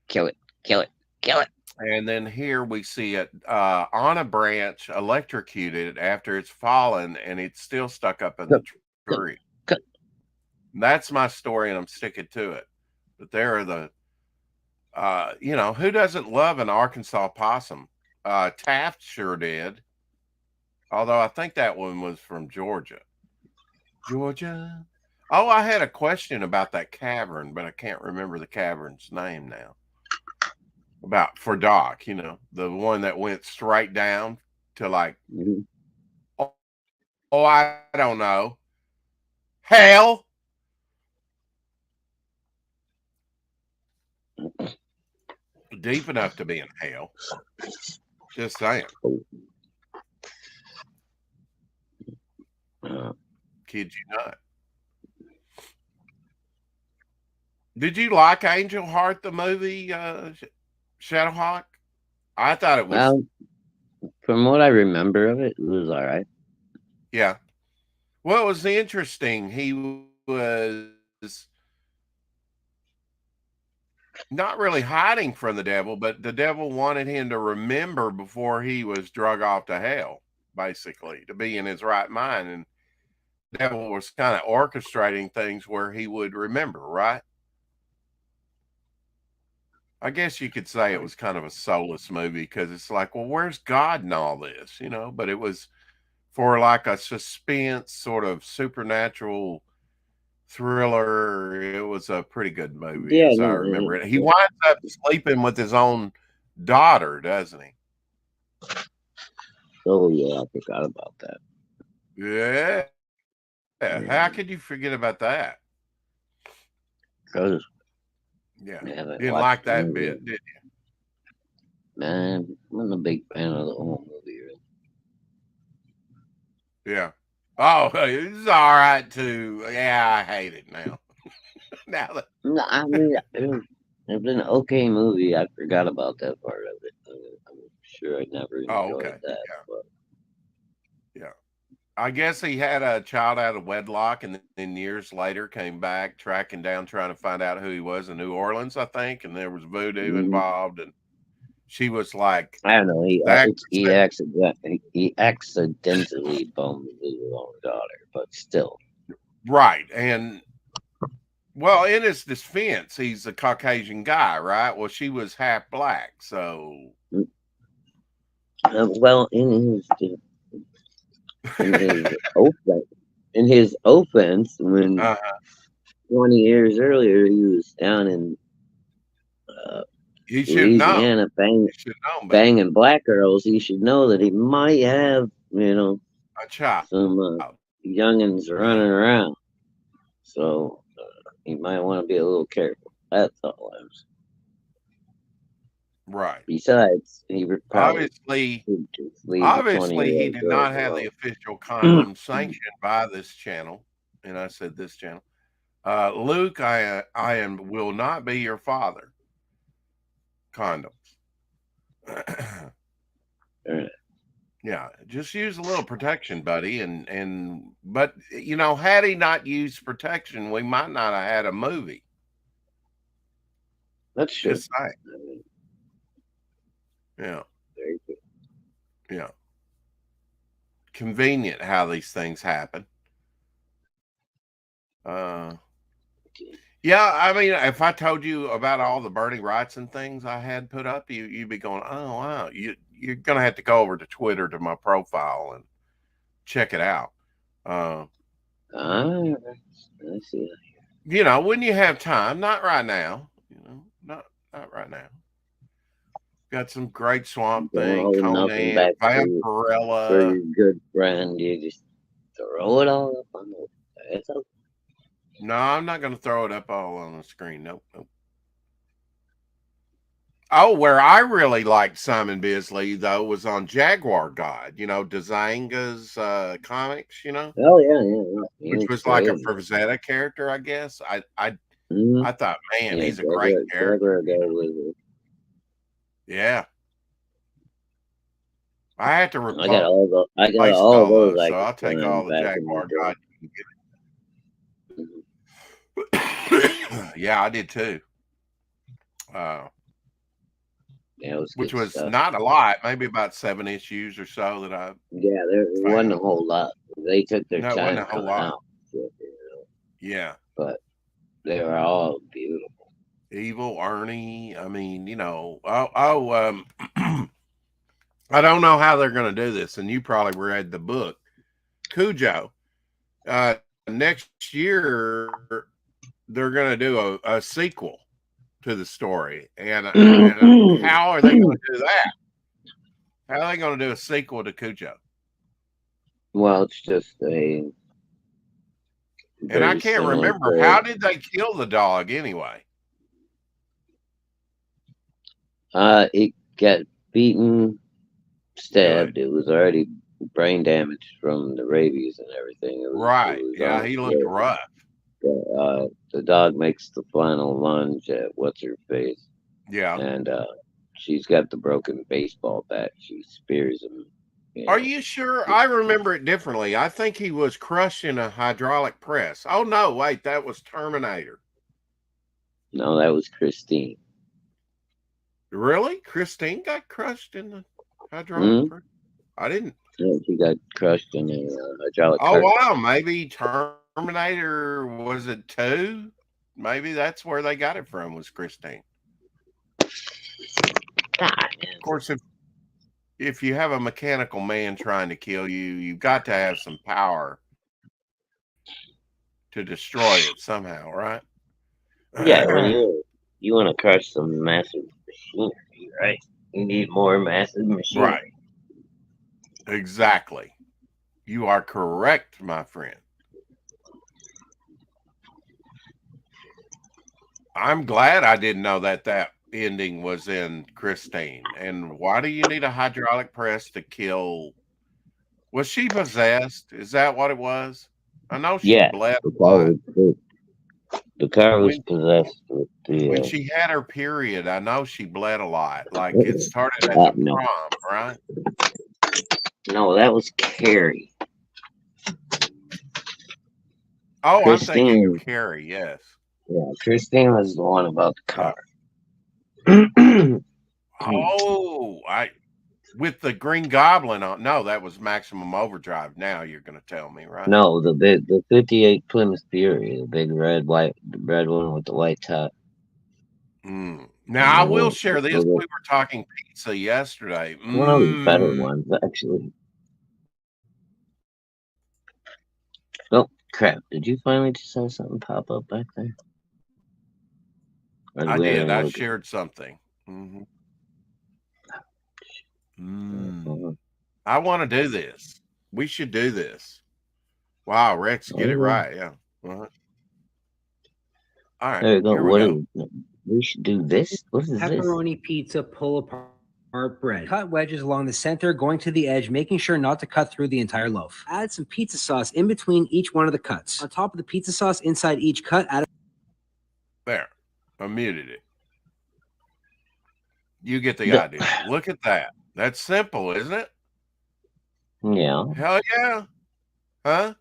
Kill it. Kill it. Kill it. And then here we see it on a branch, electrocuted after it's fallen, and it's still stuck up in the Cook. tree. Cook. Cook. That's my story, and I'm sticking to it. But there are who doesn't love an Arkansas possum? Taft sure did. Although I think that one was from Georgia. Georgia. Oh, I had a question about that cavern, but I can't remember the cavern's name now. About for Doc, the one that went straight down to like, Mm-hmm. oh, I don't know, hell. Deep enough to be in hell. Just saying. Oh, Kid you not. Did you like Angel Heart the movie, Shadowhawk? I thought it was, Well, from what I remember of it, it was all right. yeah. Well, it was interesting. He was not really hiding from the devil, but the devil wanted him to remember before he was drug off to hell, basically, to be in his right mind. And the devil was kind of orchestrating things where he would remember, right? I guess you could say it was kind of a soulless movie because it's like, well, where's God in all this, you know? But it was for like a suspense, sort of supernatural thriller. It was a pretty good movie, Yeah, as I no, remember it. He yeah. winds up sleeping with his own daughter, doesn't he? Oh yeah, I forgot about that. Yeah. How Yeah, could you forget about that? because Yeah. I haven't Didn't watched like the that movie. bit, did Man, I'm not a big fan of the whole movie. Really. you? Yeah. Oh, it's all right too. Yeah, I hate it now. Now that, No, I mean, it was an okay movie. I forgot about that part of it. I'm sure I never oh, enjoyed okay. that, but Yeah. I guess he had a child out of wedlock and then years later came back tracking down trying to find out who he was in New Orleans, I think, and there was voodoo mhm. involved and she was like I don't know. the actress said, He accidentally bumped his own daughter, but still. right. And well, in his defense, he's a Caucasian guy, right? Well, she was half black, so Mm, well, in his offense, when uh, 20 years earlier he was down in uh, he should have known. Louisiana He should have known better. banging black girls, he should know that he might have, A child. some youngins Yeah, running around. So you might want to be a little careful. That's all I was. right. Besides, probably Obviously, should just leave the obviously, he 20-year-old did girls not have the alone. official condom sanctioned by this channel, and I said this channel. Luke, I am will not be your father. Condoms. Alright. Yeah, just use a little protection, buddy. But you know, had he not used protection, we might not have had a movie. That's true. Just saying. I mean, Yeah, very good. yeah. Convenient how these things happen. Uh, yeah, I mean, if I told you about all the Bernie rights and things I had put up, you'd be going, "Oh wow!" You're gonna have to go over to Twitter to my profile and check it out. Uh, Ah, I see. you know, when you have time, not right now. You know, not right now. Got some great Swamp Don't Thing, hold nothing Conan, back for Vampirella. your good friend. You just throw it all up on the. It's okay. No, I'm not going to throw it up all on the screen. Nope, nope. Oh, where I really liked Simon Bisley though was on Jaguar God. You know, Dzanga's comics. You know, Oh yeah, yeah, yeah. which It's was like a great. Frazetta character, I guess. Mm-hmm. I thought, man, Yeah, he's a great character. Jaguar guy was. Yeah, I had to I got replace all all those those, I so could I'll take find all the back in the Jaguar day. God you Mhm. can get. Yeah, I did too. Uh, Yeah, it was which good was stuff. not a lot, maybe about 7 issues or so that I Yeah, there wasn't a found. whole lot. They took their No, it wasn't time a whole coming lot. out, Yeah. but they were all beautiful. Evil Ernie. I mean, you know, I don't know how they're going to do this, and you probably read the book. Cujo. Next year, they're going to do a sequel to the story, and how are they going to do that? How are they going to do a sequel to Cujo? Well, it's just a And I very can't similar remember story. how did they kill the dog anyway. It got beaten, Good. stabbed. It was already brain damage from the rabies and everything. It Right. was on Yeah, he its looked way. rough. The dog makes the final lunge at what's her face, Yeah. and she's got the broken baseball bat. She spears him. You Are know, you sure? I remember it differently. I think he was crushed in a hydraulic press. Oh no, wait, that was Terminator. no, that was Christine. Really? Christine got crushed in the hydraulic Hmm. press? I didn't. Yeah, she got crushed in a hydraulic Oh cart. wow, maybe Terminator was it 2? Maybe that's where they got it from was Christine. God, Of course, if you have a mechanical man trying to kill you, you've got to have some power to destroy it somehow, right? yeah, when you want to crush some massive machinery, right? You need more massive Right. machinery. Exactly. You are correct, my friend. I'm glad I didn't know that ending was in Christine. And why do you need a hydraulic press to kill? Was she possessed? Is that what it was? I know she Yeah, bled the a car lot. was the car was When possessed with when the she had her period, I know she bled a lot. Like it started at the no, prom, right? no, that was Carrie. Oh, I'm thinking of Christine, Carrie. Yes. yeah, Christine was the one about the Yeah. car. Oh, I with the Green Goblin on. No, that was Maximum Overdrive. Now you're going to tell me, right? No, the '58 Plymouth Fury, the big the red one with the white top, Mm. and Now I will share this. We were talking pizza yesterday. one of the better Mm. ones actually. Oh crap! Did you finally just have something pop up back there? Or did I we have did. any I more? shared something. Hmm. Mm. Uh, I want to do this. We should do this. Wow, Rex, get it okay. right. Yeah. Uh-huh. All right, There you go. here we What go. is? We should do this. What is this? Pepperoni pizza pull apart bread. Cut wedges along the center, going to the edge, making sure not to cut through the entire loaf. Add some pizza sauce in between each one of the cuts. On top of the pizza sauce inside each cut, add There. I muted it. You get the The, idea. Look at that. That's simple, isn't it? yeah, Hell yeah. Huh?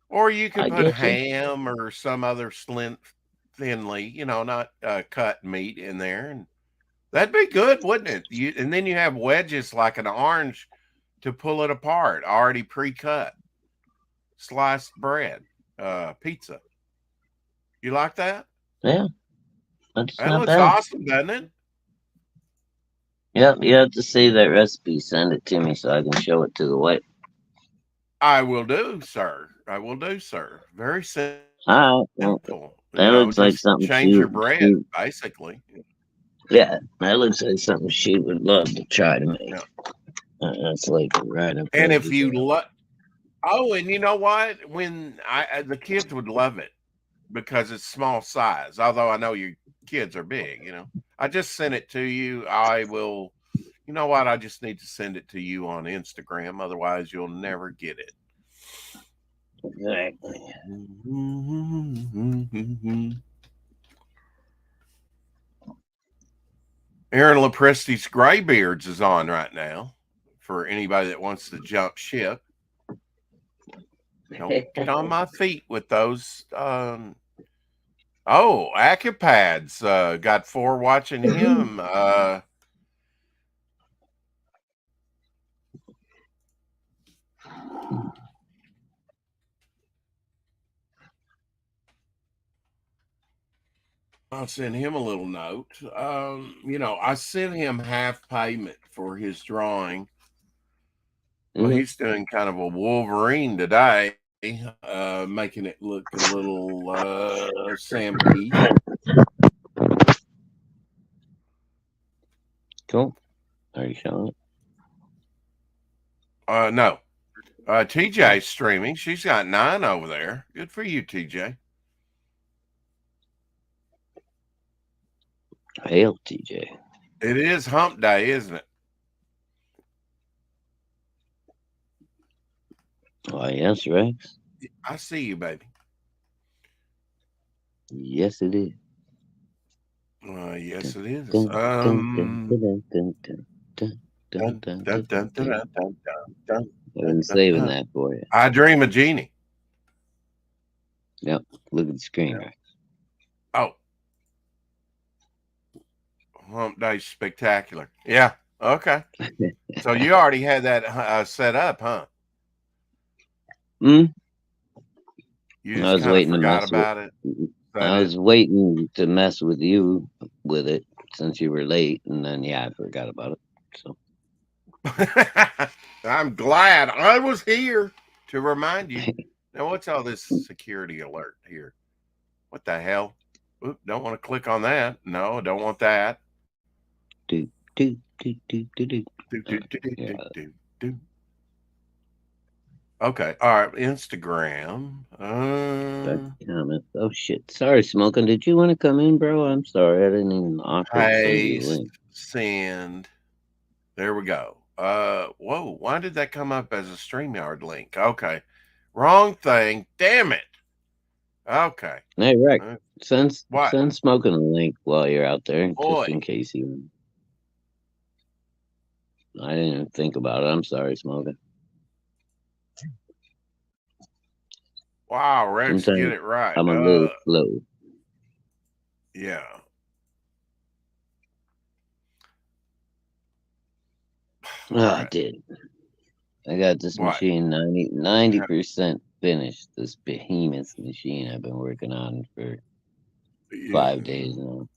Or you could I put get you. ham or some other thinly, not cut meat in there, and that'd be good, wouldn't it? And then you have wedges like an orange to pull it apart, already pre-cut, sliced bread, pizza. You like that? Yeah, that's That not looks bad. awesome, doesn't it? Yep, you have to save that recipe. Send it to me so I can show it to the wife. I will do, sir. I will do, sir. Very simple. All right, well, that looks like Just something change your bread, she, basically. yeah, that looks like something she would love to try to make. Yeah. That's like right up And her if you alley. oh, and you know what? When the kids would love it because it's small size. Although I know your kids are big. I just sent it to you. I will. You know what? I just need to send it to you on Instagram. Otherwise, you'll never get it. Exactly. Aaron Lepresti's Graybeards is on right now for anybody that wants to jump ship. Don't get on my feet with those. Acupads got 4 watching him. I'll send him a little note. I sent him half payment for his drawing. Well, Hmm. he's doing kind of a Wolverine today, making it look a little Sam Keith. Cool. Are you showing it? No. TJ's streaming. She's got 9 over there. Good for you, TJ. Hail, TJ. It is hump day, isn't it? Oh, yes, Rex. I see you, baby. Yes, it is. Yes, Dun, it is. dun, dun, dun, dun, dun, dun, dun, dun, Dun, dun, dun, dun, dun, dun, dun. dun, dun, dun, I've dun, been dun, saving dun. that for you. I Dream of Jeannie. Yep. Look at the screen, Yeah. Rex. Oh, Hump Day Spectacular. Yeah. Okay. So you already had that set up, huh? Mm, You I just was kind of waiting to forgot mess with. about it. Is that I it? was waiting to mess with you with it since you were late, and then yeah, I forgot about it. So I'm glad I was here to remind you. Now, what's all this security alert here? What the hell? Oop, don't want to click on that. No, don't want that. do do do do do do. Do, do, do, do, Yeah, do, do, do. Okay. All right. Instagram. back to comments. Oh shit! Sorry, smoking. Did you want to come in, bro? I'm sorry, I didn't even offer to send you the Paste. link. Send. There we go. Whoa. Why did that come up as a StreamYard link? Okay. Wrong thing. Damn it. Okay. Hey, Rex, Uh, send what? send smoking a link while you're out there, just Boy. in case you. I didn't even think about it. I'm sorry, smoking. Wow, Rex, get Sometimes it right. I'm a little slow. Yeah. Oh, All I right. did. I got this What? machine 90% finished. This behemoth machine I've been working on for Yeah. 5 days now.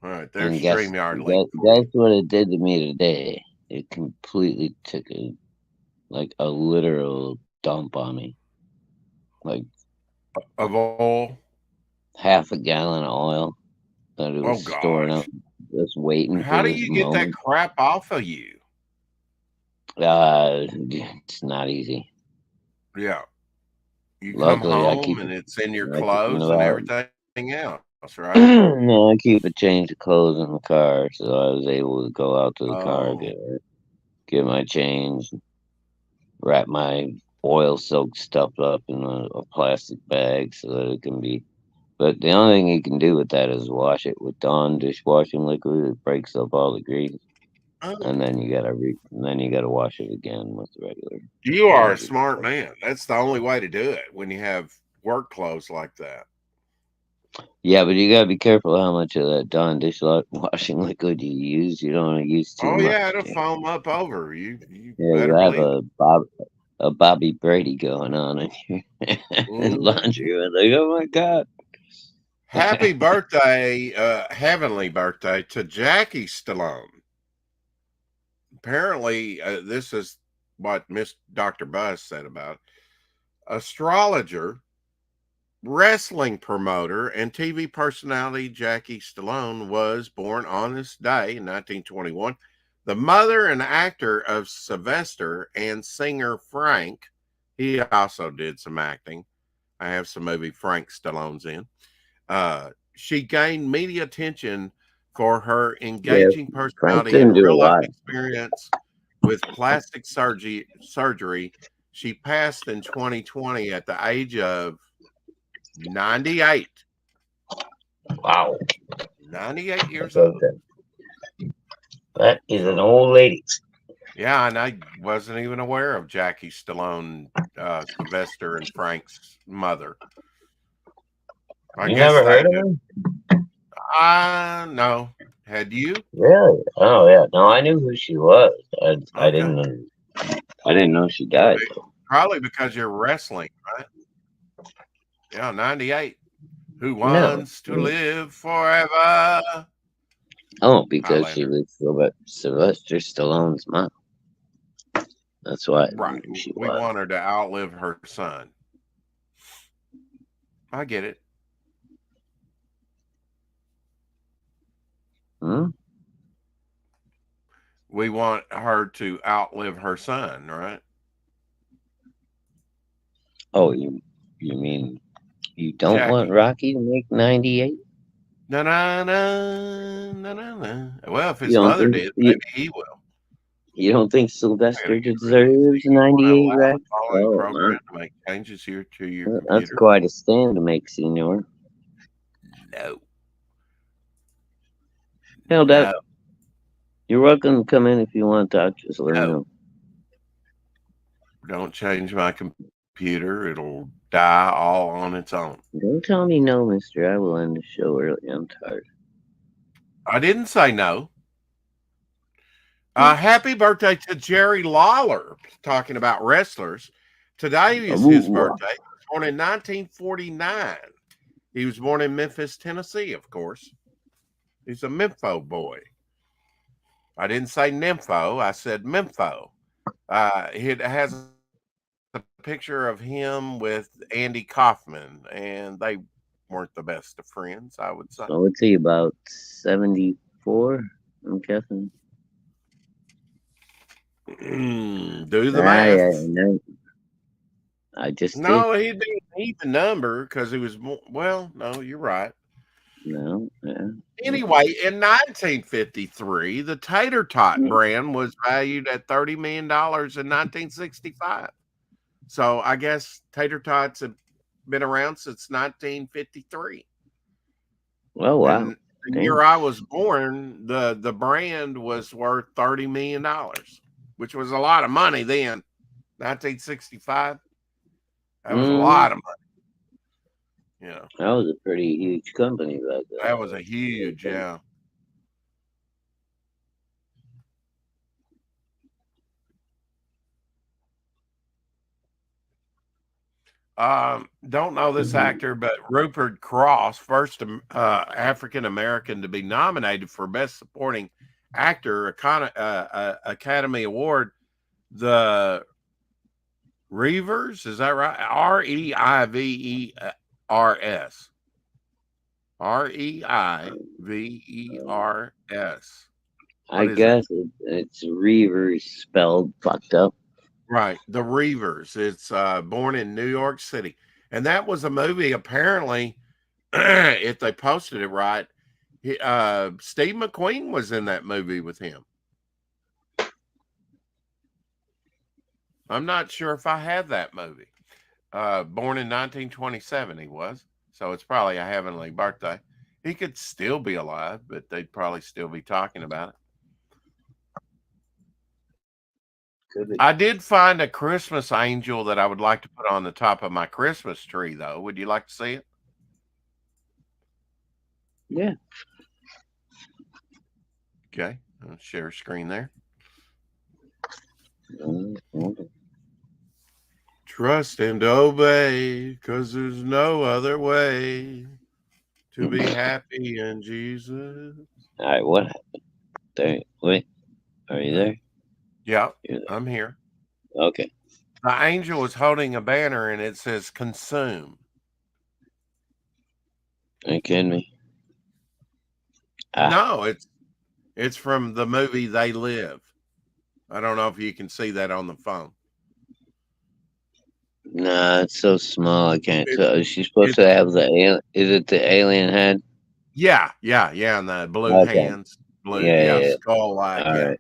All right. There's And guess StreamYard link guess, for guess you. what it did to me today? It completely took a literal dump on me. Like Of all. half a gallon of oil that it Oh, was storing up, gosh. just waiting for How do this you get that moment. crap off of you? It's not easy. Yeah. You come Luckily, home and it's in your clothes and no, everything else, right? no, I keep a change of clothes in the car, so I was able to go out to the car, Oh. get my change, wrap my oil soaked stuff up in a plastic bag so that it can be. But the only thing you can do with that is wash it with Dawn dishwashing liquid. It breaks up all the grease, and Okay. then you gotta wash it again with regular You are a laundry. smart man. That's the only way to do it when you have work clothes like that. Yeah, but you gotta be careful how much of that Dawn dishwashing liquid you use. You don't want to use too Oh yeah, much. it'll foam up over. You Yeah, you better have believe a Bobby Brady going on in your it. laundry. I'm like, oh my god. Happy birthday, heavenly birthday to Jackie Stallone. Apparently, this is what Miss Dr. Buzz said about it. Astrologer, wrestling promoter, and TV personality Jackie Stallone was born on this day in 1921. The mother and actor of Sylvester and singer Frank. He also did some acting. I have some movie Frank Stallone's in. She gained media attention for her Yeah, engaging Frank personality didn't and do a real life lot. experience with plastic surgery. She passed in 2020 at the age of 98. Wow. 98 years old. That is an So, old lady. yeah, and I wasn't even aware of Jackie Stallone, Sylvester, and Frank's mother. I You guess never they heard of do. him? No. Had you? Really? Oh yeah. No, I knew who she was. Okay. I didn't know she died. Probably because you're wrestling, right? Yeah, 98. Who No. wants to live forever? Oh, because she Highlander. was Sylvester Stallone's mom. That's why I Right. knew who she We was. want her to outlive her son. I get it. Hmm? We want her to outlive her son, right? Oh, you mean you don't want Jackie. Rocky to make 98? Na na na na na na. Well, if You his don't mother think did, maybe he will. you don't think I gotta Sylvester get rid of these. deserves You want to 98, allow Rex? it exploit Oh, program to make changes here to your that's computer. quite a stand to make, Senor. No. Hell, that No. you're welcome to come in if you want to talk. Just let me No. know. Don't change my computer. It'll die all on its own. Don't tell me no, Mister. I will end the show early. I'm tired. I didn't say no. Happy birthday to Jerry Lawler, talking about wrestlers. Today is his Ooh, birthday. He was born in 1949. He was born in Memphis, Tennessee, of course. He's a Mempho boy. I didn't say nympho. I said Mempho. It has a picture of him with Andy Kaufman, and they weren't the best of friends, I would say. so what's he about 74? I'm guessing. Do the Yeah, math. no. I just did. No, he didn't need the number because he was more. Well, no, you're right. No, yeah. Anyway, in 1953, the tater tot brand was valued at $30 million in 1965. So I guess tater tots have been around since 1953. Oh wow. And the Damn. year I was born, the brand was worth $30 million, which was a lot of money then. 1965. That was a lot of money. Yeah. That was a pretty huge company back then. That was a huge, yeah. Don't know this actor, but Rupert Cross, first African American to be nominated for Best Supporting Actor Academy Award. The Reivers, is that right? Reivers. Reivers. I guess it's Reavers spelled fucked up. Right, the Reivers. It's born in New York City, and that was a movie. Apparently, if they posted it right, Steve McQueen was in that movie with him. I'm not sure if I have that movie. Born in 1927, he was, so it's probably a heavenly birthday. He could still be alive, but they'd probably still be talking about it. I did find a Christmas angel that I would like to put on the top of my Christmas tree, though. Would you like to see it? Yeah. Okay. I'll share screen there. Trust and obey, because there's no other way to be happy in Jesus. All right, what happened? There, wait, are you there? Yeah, I'm here. Okay. The angel is holding a banner and it says consume. Are you kidding me? No, it's from the movie They Live. I don't know if you can see that on the phone. Nah, it's so small I can't tell. Is she supposed to have the alien? Is it the alien head? Yeah, and the blue hands, skull like, right.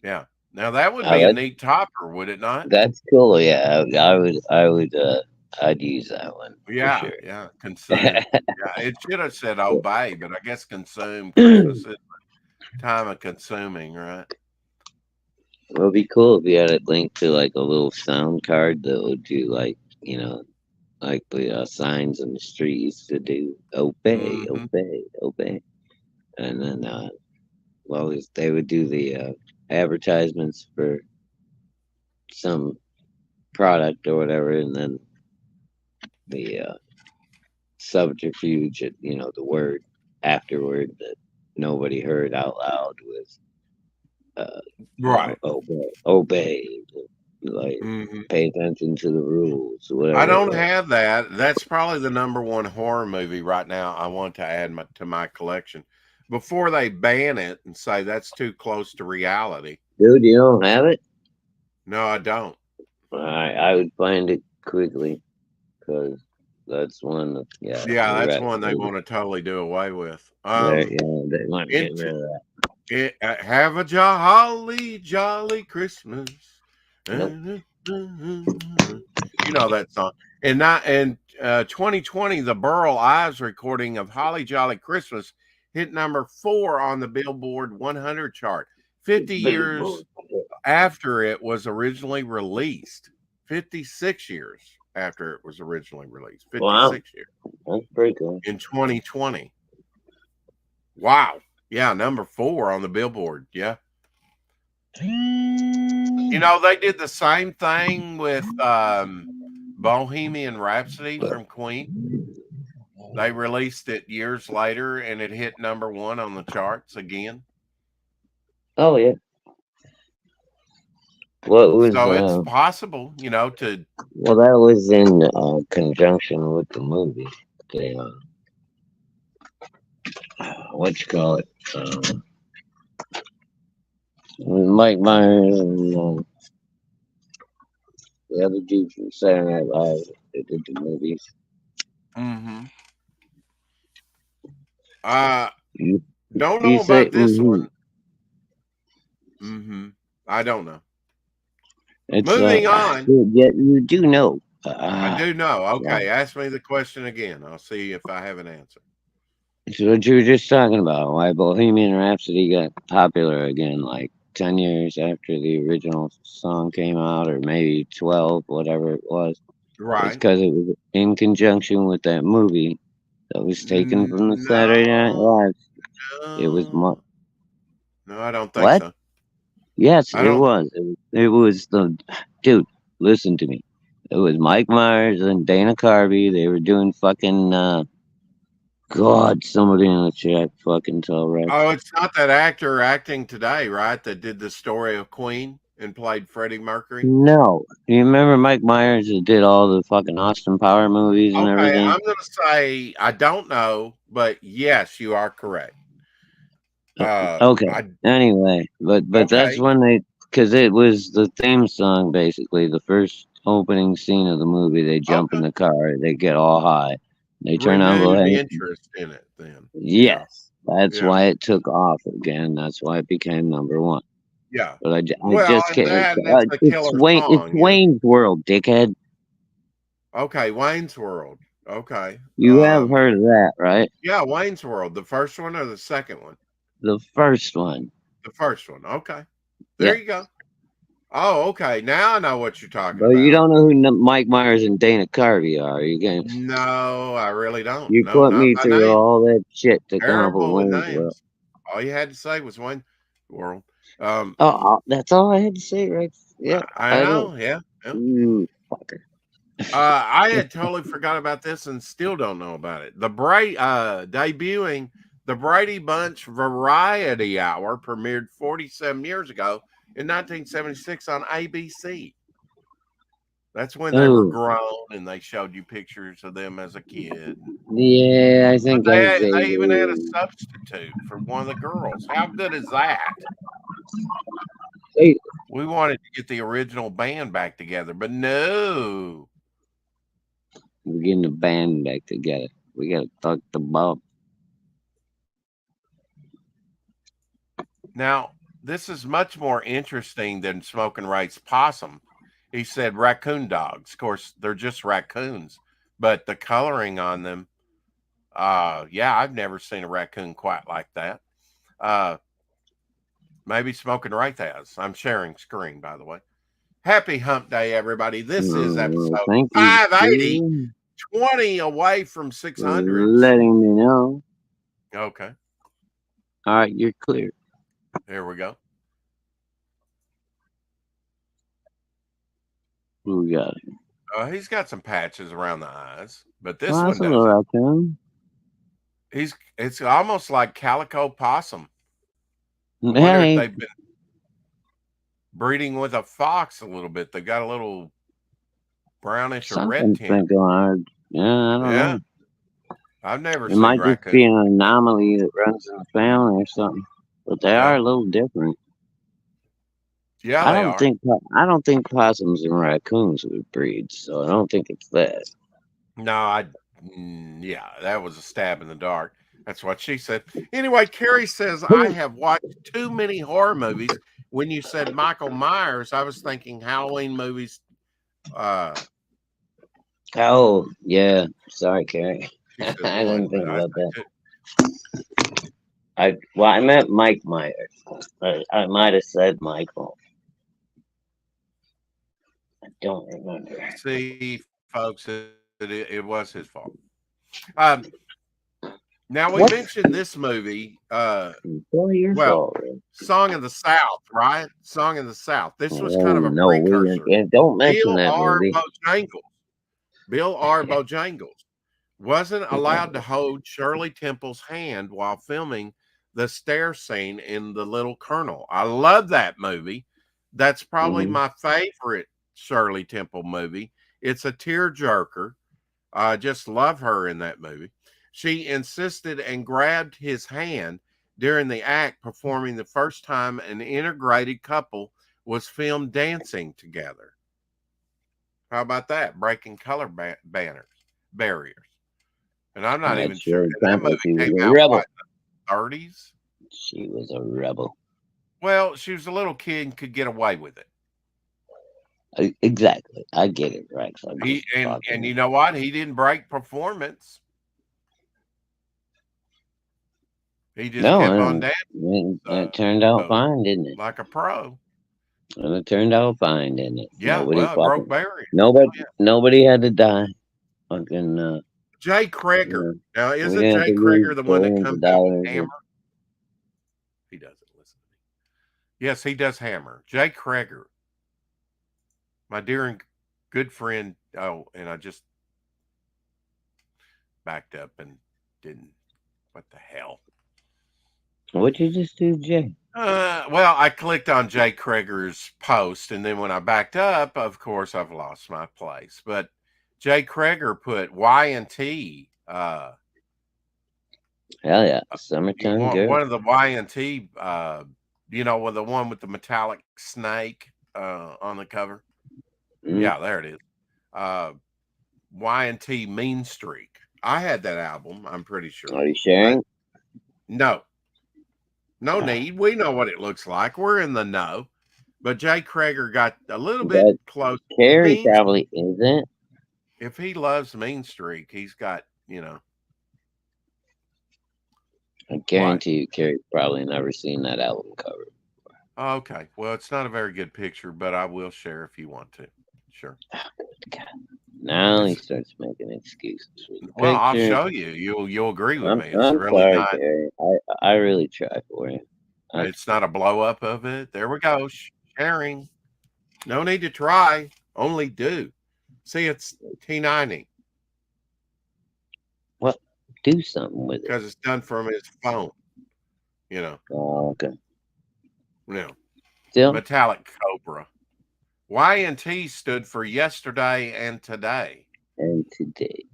Yeah. Now that would be a neat topper, would it not? That's cool. Yeah, I'd use that one. Yeah, for sure. yeah. Consume. Yeah, it should have said obey, but I guess consume. Christmas is the time of consuming, right? It would be cool if you had it linked to like a little sound card that would do like like the signs in the street used to do. Obey, obey, obey, and then they would do the advertisements for some product or whatever, and then the subterfuge, the word afterward that nobody heard out loud was right. Obey, like pay attention to the rules. Whatever. I don't have that. That's probably the #1 horror movie right now I want to add to my collection before they ban it and say that's too close to reality. Dude, you don't have it? No, I don't. I would find it quickly because that's one that, that's one they want to totally do away with. They want to get rid of that. Have a jolly Christmas. You know that song. And not in 2020, the Burl Ives recording of Holly Jolly Christmas hit number 4 on the Billboard 100 chart. 50 years after it was originally released. 56 years after it was originally released. Wow, 56 years that's pretty cool. in 2020. Wow. Yeah, number 4 on the Billboard. Yeah. You know, they did the same thing with Bohemian Rhapsody from Queen. They released it years later and it hit number 1 on the charts again. Oh yeah. What was So it's possible, you know, to well, that was in conjunction with the movie. They what you call it? Mike Myers and the other dude from Saturday Night Live. They did the movies. mm-hmm. You, Don't you know say about this mm-hmm. one. Mm-hmm. I don't know. It's Moving on. yeah, you do know. I do know. Yeah. Okay, ask me the question again. I'll see if I have an answer. It's what you were just talking about. Why Bohemian Rhapsody got popular again, like 10 years after the original song came out, or maybe 12, whatever it was. It's Right. because it was in conjunction with that movie that was taken from the Saturday Night No, Live. It was no, no, I don't think what? so. Yes, I it don't. was. It was the dude. Listen to me. It was Mike Myers and Dana Carvey. They were doing fucking. God, somebody in the chat fucking tell Rex. Oh, it's not that actor acting today, right? That did the story of Queen and played Freddie Mercury. No, you remember Mike Myers that did all the fucking Austin Power movies and Okay, everything? I'm going to say I don't know, but yes, you are correct. Okay. I Anyway, but that's okay. when because it was the theme song basically. The first opening scene of the movie, they jump in Okay. the car, they get all high, they turn on Renewed Bohemian. interest in it then. Yeah. Yes, that's Yeah. why it took off again. That's why it became number one. Yeah. But I Well, just and can't. that's a It's killer Wayne. It's song, you know. Wayne's World, dickhead. Okay, Wayne's World. Okay. You have heard of that, right? Yeah, Wayne's World. The first one or the second one? The first one. The first one. Okay. Yeah. There you go. Oh, okay. Now I know what you're talking But you about. don't know who Mike Myers and Dana Carvey are. You can No, I really don't. you No, put not me by through name. all that shit to come up with Terrible with Wayne's World. names. All you had to say was Wayne World. That's all I had to say, right? Yeah, I I don't. know. Yeah. Yeah. You fucker. I had totally forgot about this and still don't know about it. Debuting the Brady Bunch Variety Hour premiered 47 years ago in 1976 on ABC. That's when they were Oh, grown and they showed you pictures of them as a kid. yeah, I But think I say. they even had a substitute for one of the girls. How good is that? Hey, We wanted to get the original band back together, but no. we're getting the band back together. We gotta talk to Bob. Now, this is much more interesting than Smoking Wright's possum. He said raccoon dogs. Of course, they're just raccoons, but the coloring on them, yeah, I've never seen a raccoon quite like that. Maybe Smoking Right has. I'm sharing screen, by the way. Happy Hump Day, everybody. This is episode Thank you 580, 20 away from for 600. letting me know. Okay, All right, you're clear. here we go. Who we got? He's got some patches around the eyes, but this Oh, one that's a little doesn't. raccoon. It's almost like calico possum. I wonder if Hey, they've been breeding with a fox a little bit. They've got a little brownish or red something's tint. been going on. Yeah, I don't Yeah, know. I've never It seen might just raccoon. be an anomaly that runs in the family or something. But they are Yeah, a little different. yeah, they are. I don't think possums and raccoons would breed, so I don't think it's that. No, yeah, that was a stab in the dark. That's what she said. Anyway, Carrie says, I have watched too many horror movies. When you said Michael Myers, I was thinking Halloween movies Oh, yeah. Sorry, Carrie. She says I one, didn't but think I about say that. two. I meant Mike Myers. I might have said Michael. I don't remember. See, folks, it was his fault. Um, now we What? mentioned this movie. It's all your Well, fault, Rick. Song of the South, right? Song of the South. This was kind Oh of a no, precursor. don't mention Bill that R. movie. Bojangles. Bill R. Bojangles wasn't allowed to hold Shirley Temple's hand while filming the stair scene in The Little Colonel. I love that movie. That's probably Hmm. my favorite Shirley Temple movie. It's a tearjerker. I just love her in that movie. She insisted and grabbed his hand during the act, performing the first time an integrated couple was filmed dancing together. How about that? Breaking color barriers. And I'm not That even sure. Shirley And that Temple, movie she was came a out rebel. what, in the 30s? She was a rebel. Well, she was a little kid and could get away with it. Exactly. I get it, Rex. I'm He just and talking. you know what? He didn't break performance. He just No, kept on dancing it turned out fine, didn't it? like a pro. And it turned out fine, didn't it? Yeah, well, it broke barriers. Oh, yeah. Nobody had to die. Fucking, Jay you Kreger. know, Now, we isn't didn't have Jay to lose Kreger the one that billions of comes out with dollars. Hammer? He doesn't listen to me. Yes, he does Hammer. Jay Kreger, my dear and good friend. Oh, and I just backed up and didn't. What the hell? What'd you just do, Jay? Well, I clicked on Jay Kreger's post, and then when I backed up, of course, I've lost my place. But Jay Kreger put Y and T. Hell yeah, summertime girl. One of the Y and T. With the one with the metallic snake on the cover. Mm. Yeah, there it is. Y and T Mean Streak. I had that album. I'm pretty sure. Are you sharing? No need. We know what it looks like. We're in the know. But Jay Kreger got a little bit But close. Carrie probably isn't. If he loves Mean Streak, he's got, I guarantee you, Carrie's probably never seen that album cover. Okay. Well, it's not a very good picture, but I will share if you want to. Sure. God. Now he starts making excuses for the Well, I'll picture. show you. You'll agree with me. It's I'm really sorry, not. Carrie. I really try for you. It's not a blow up of it. There we go. Sharing. No need to try. Only do. See, it's T90 What? Do something with it. because it's done from his phone. Oh, okay. Still? Metallic Cobra. Y and T stood for yesterday and today. And today.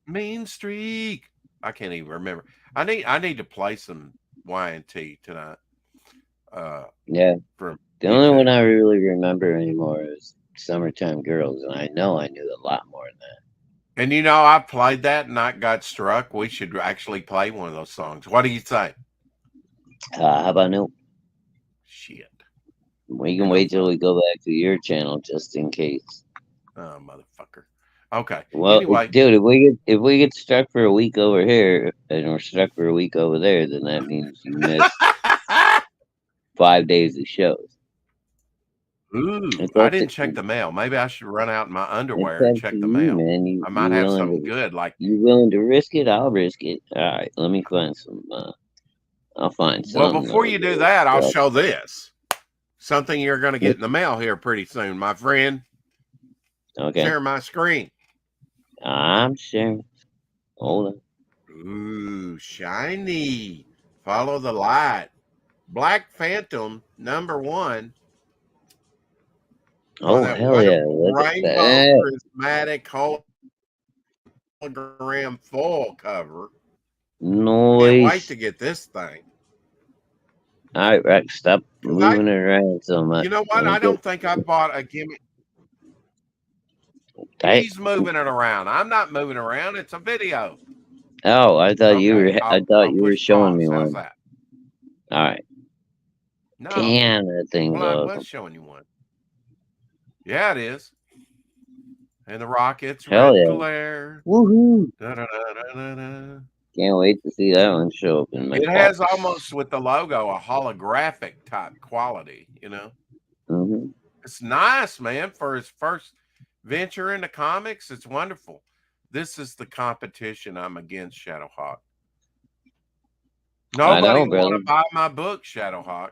Mean Streak. I can't even remember. I need to play some Y and T tonight. Yeah. From the only one I really remember anymore is Summertime Girls, and I know I knew a lot more than that. And I played that and I got struck. We should actually play one of those songs. What do you say? How about no? Shit. We can wait till we go back to your channel just in case. Oh, motherfucker. Okay. Well, anyway, dude, if we get stuck for a week over here and we're stuck for a week over there, then that means you missed 5 days of shows. Ooh, I didn't check the mail. Maybe I should run out in my underwear and check the mail. Man. I might have something good. Like you willing to risk it? I'll risk it. All right, let me find some. I'll find something. Well, before you do that, I'll show this. Something you're going to get in the mail here pretty soon, my friend. Okay. Share my screen. I'm sharing. Hold on. Ooh, shiny. Follow the light. Black Phantom #1. Oh, hell yeah. Look rainbow prismatic hologram full cover. Noise. Can't wait to get this thing. All right, Rex, stop moving it around so much. You know what? I don't think I bought a gimmick. He's moving it around. I'm not moving around. It's a video. Oh, I thought you were. I thought you were showing me one. How's that? All right. No. Damn, that thing's well, awesome. I was showing you one. Yeah, it is. and the rockets, Hell red yeah. glare. Woohoo. Da-da-da-da-da-da. Can't wait to see that one show up in my It has box. almost with the logo a holographic type quality, you know. Hmm. It's nice, man, for his first venture into comics. It's wonderful. This is the competition I'm against, Shadowhawk. I Nobody know, will want brother. to buy my book, Shadowhawk.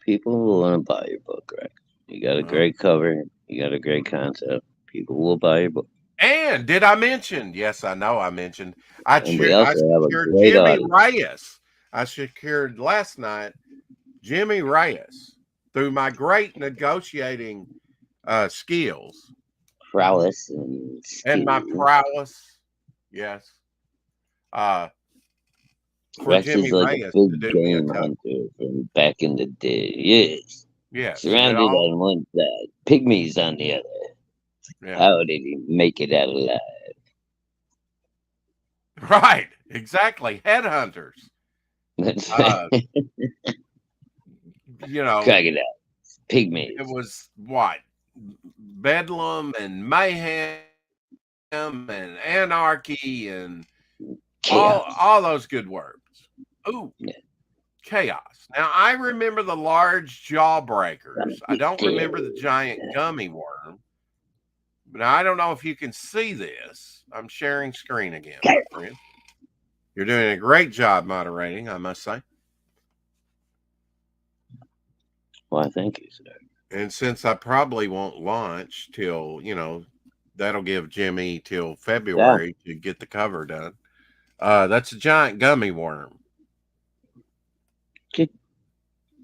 People will want to buy your book, right? You got a No. great cover. You got a great concept. People will buy your book. And did I mention? Yes, I know I mentioned. And we I also have a secured great Jimmy audience. Reyes. I secured last night Jimmy Reyes through my great negotiating skills Prowess and and my skill. prowess. Yes. Uh, for Rex Jimmy is like a Reyes to big do me a game cover. hunter from back in the day. Yes. Yes. It Surrounded all, on one side, pygmies on the other. yeah. How did he make it out alive? Right. Exactly. Headhunters. That's Uh, you know, crocodile, it pygmies, was what? Bedlam and mayhem and anarchy and chaos. all those good words. Ooh, Yeah, chaos. Now I remember the large jawbreakers. gotta I be don't remember the serious. giant gummy worm. Now I don't know if you can see this. I'm sharing screen again, my friend. You're doing a great job moderating, I must say. Why, thank you, sir. And since I probably won't launch till, that'll give Jimmy till Yeah, February to get the cover done. That's a giant gummy worm. good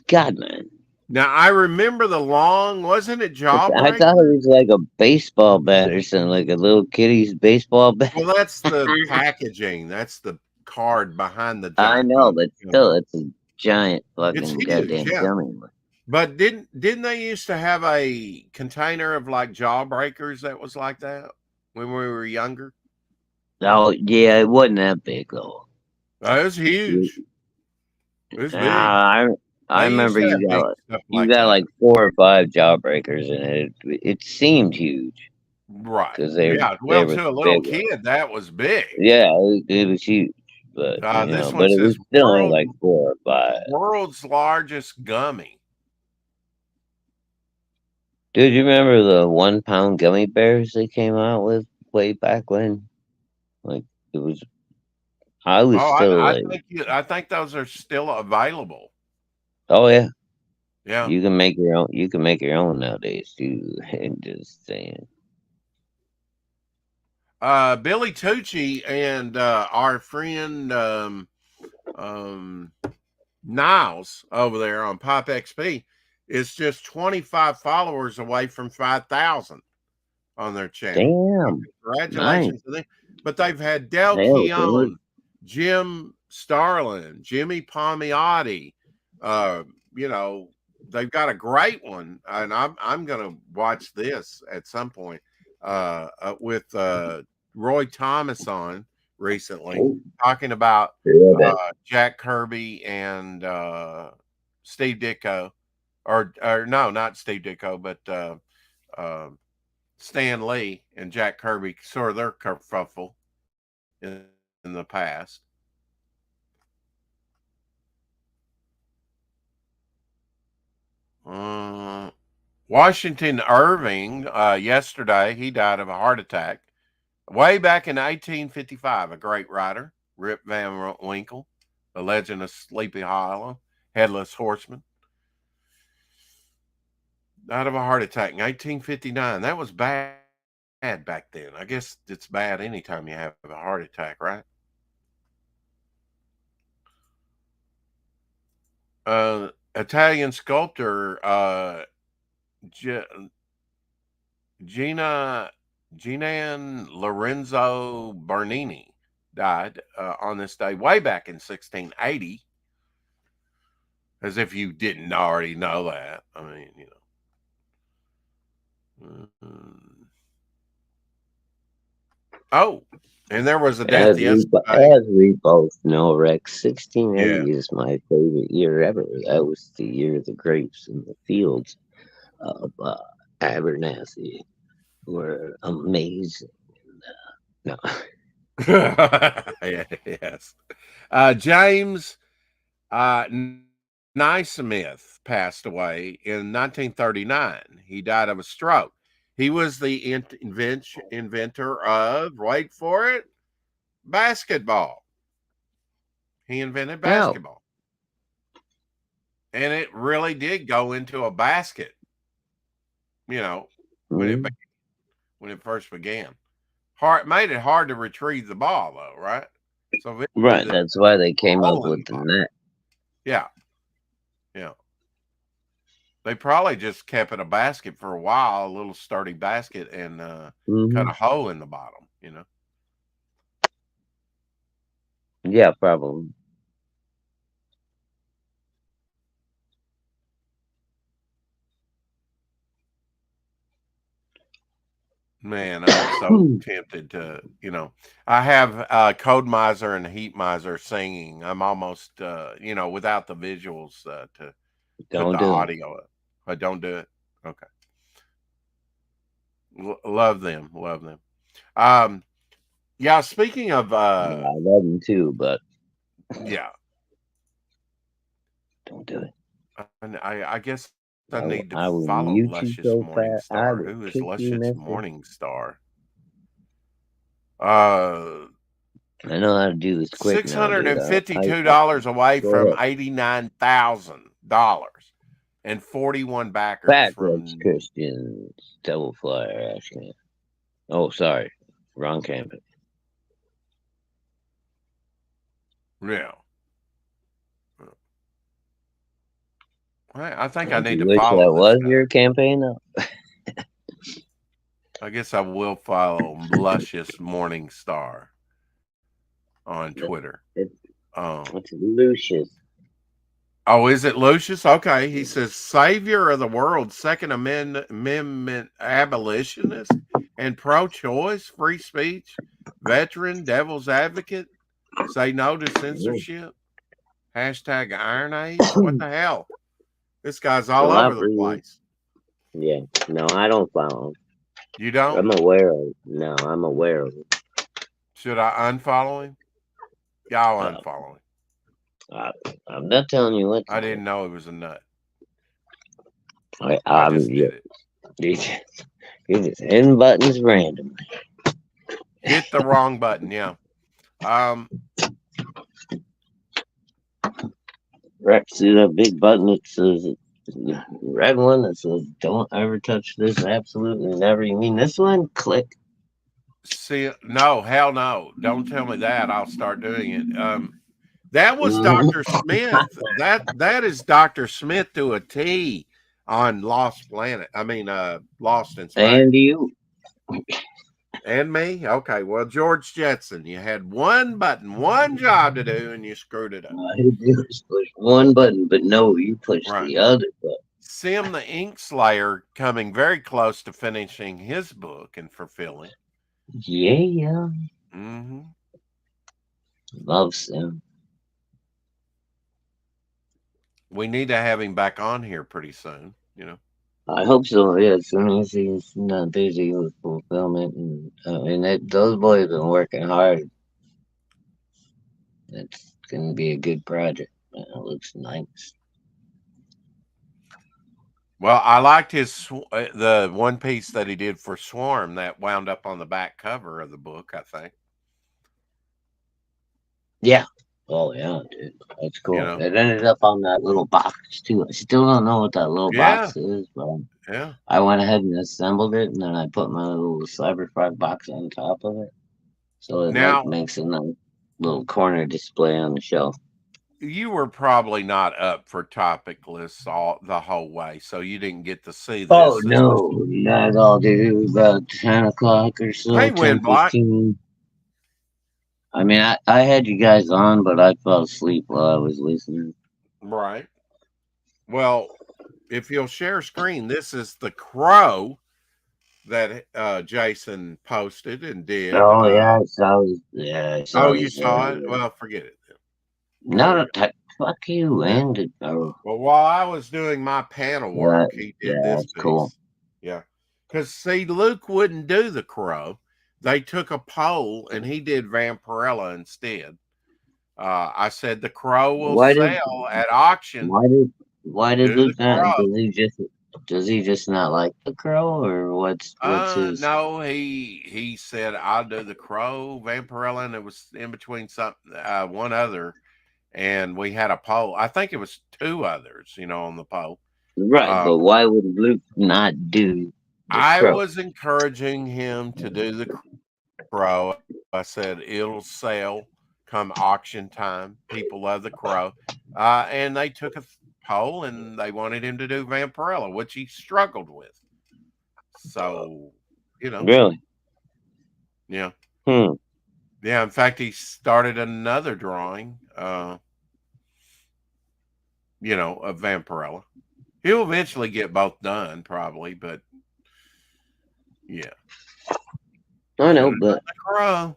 God, man. Now I remember the long, wasn't it I thought it Jawbreaker? was like a baseball bat or something, like a little kitty's baseball bat. Well, that's the packaging. That's the card behind the I giant know, but still, gummy. it's a giant It's fucking huge, goddamn yeah. gummy one. But didn't they used to have a container of like Jawbreakers that was like that when we were younger? Oh, yeah, it wasn't that big, though. It was huge. It was big. Ah, I They used remember to have big stuff you like got that. like 4 or 5 jawbreakers in it. It seemed huge Right. because Yeah. they Well, were to a little big ones. kid, that was big. Yeah, it was huge, but This one but it was says still only like 4 or 5. world's largest gummy. Dude, you remember the 1 pound gummy bears they came out with way back when? Like it was, I was Oh, still like, I think those are still available. oh yeah, Yeah. you can make your own. You can make your own nowadays, dude. And just saying, Billy Tucci and our friend um, Niles over there on Pop XP is just 25 followers away from 5,000 on their channel. So damn, nice. congratulations to them. But they've had Del Hell, dude. Keown, Jim Starlin, Jimmy Palmiotti. Uh, you know, they've got a great one, and I'm gonna watch this at some point with Roy Thomas on recently Oh, talking about yeah, that Jack Kirby and Steve Ditko, or no, not Steve Ditko, but uh, Stan Lee and Jack Kirby, sort of their kerfuffle in the past. Uh, Washington Irving, yesterday, he died of a heart attack way back in 1855. A great writer, Rip Van Winkle, The Legend of Sleepy Hollow, Headless Horseman. Died of a heart attack in 1859. That was bad back then. I guess it's bad anytime you have a heart attack, right? Italian sculptor G- Gina Gian Lorenzo Bernini died on this day way back in 1680. As if you didn't already know that. I mean, Mm. Oh, and there was a death yesterday. as we both know, Rex, Yeah. 1680 is my favorite year ever. That was the year of the grapes in the fields of Abernathy were amazing. No. Yes. James Naismith passed away in 1939. He died of a stroke. He was the inventor of, wait for it, basketball. He invented Oh. basketball. And it really did go into a basket, you know, when it Mm-hmm. when it first began. Hard made it hard to retrieve the ball though, right? So eventually Right. the That's why they came up hole in the with the ball. net. Yeah, yeah. They probably just kept it a basket for a while, a little sturdy basket, and cut Mm-hmm. a hole in the bottom, you know. Yeah, probably. Man, I'm so tempted to, I have Code Miser and Heat Miser singing. I'm almost, without the visuals to put Don't the do it. audio up. I don't do it. Okay. Love them. Love them. Um, yeah, speaking of, Yeah, I love them too, but yeah, don't do it. I guess I need to I will follow mute you Luscious so Morning fast. I Star. will Who is kick you, Luscious mister. Morning Star? Uh, I know how to do this quick six now, hundred dude. and $52 away Go from ahead. $89,000 and 41 backers Backwards from Christians. Double flyer asking. Oh, sorry. Wrong campus. yeah. I think I Do need you to wish follow that this was guy. your campaign, though? I guess I will follow Luscious Morning Star on It's, Twitter. it's, Um, it's Lucius. Oh, is it Lucius? Okay. He says, Savior of the world, Amendment abolitionist and pro choice, free speech, veteran, devil's advocate, say no to censorship, hashtag Iron Age. What the hell? This guy's all Well, I over the breathe. place. Yeah. No, I don't follow him. You don't? I'm aware of it. No, I'm aware of it. Should I unfollow him? Yeah, I'll Uh, unfollow him. I, I'm not telling you what to I do. didn't know he was a nut. I, I I'm, just yeah, did it. you're just hitting buttons randomly. Hit the wrong button. Yeah. Right, see that big button that says, the red one that says, don't ever touch this, absolutely never. You mean this one? Click. See, no, hell no. Don't tell me that. I'll start doing it. That was Mhm. Dr. Smith. That is Dr. Smith to a T on Lost Planet. I mean, Lost in Space. And you. And me? Okay. Well, George Jetson, you had one button, one job to do, and you screwed it up. All you do is push one button, but no, you push Right. the other button. Sim the Ink Slayer coming very close to finishing his book and fulfilling. Yeah. Mm-hmm. Love Sim. We need to have him back on here pretty soon, I hope so. Yeah, as soon as he's not busy with fulfillment, and those boys been working hard. It's gonna be a good project. It looks nice. Well, I liked the one piece that he did for Swarm that wound up on the back cover of the book, I think. Yeah. Oh yeah, dude. That's You cool. know. It ended up on that little box too. I still don't know what that little Yeah, box is, but yeah. I went ahead and assembled it, and then I put my little Cyberfrog box on top of it, so it like Now, makes a nice little corner display on the shelf. you were probably not up for topic lists the whole way, so you didn't get to see Oh this. This is no, not at all, dude. About 10 o'clock or so, Hey, 10, Windblock. 15. I mean, I had you guys on, but I fell asleep while I was listening. Right. Well, if you'll share screen, this is the crow that Jason posted and did. Oh yeah, I saw. Yeah, I saw Oh, you this saw it? earlier. Well, forget it. There we No, go. fuck you, and oh, Well, while I was doing my panel yeah, work, he did yeah, this that's cool. piece. Yeah. Because see, Luke wouldn't do the crow. They took a poll and he did Vampirella instead. I said the crow will Why did sell at auction. why did why did Do the Luke not? crow. Does he just not like the crow, or what's his? No, he said I'll do the crow, Vampirella, and it was in between something, one other, and we had a poll. I think it was two others, on the poll. Right, Uh, but why would Luke not do the I crow? was encouraging him to do the crow. I said it'll sell come auction time. People love the crow, and they took a poll and they wanted him to do Vampirella, which he struggled with. So, Really? yeah. Hmm. Yeah, in fact, he started another drawing, of Vampirella. He'll eventually get both done, probably, but yeah. I know, Should have done but the crow.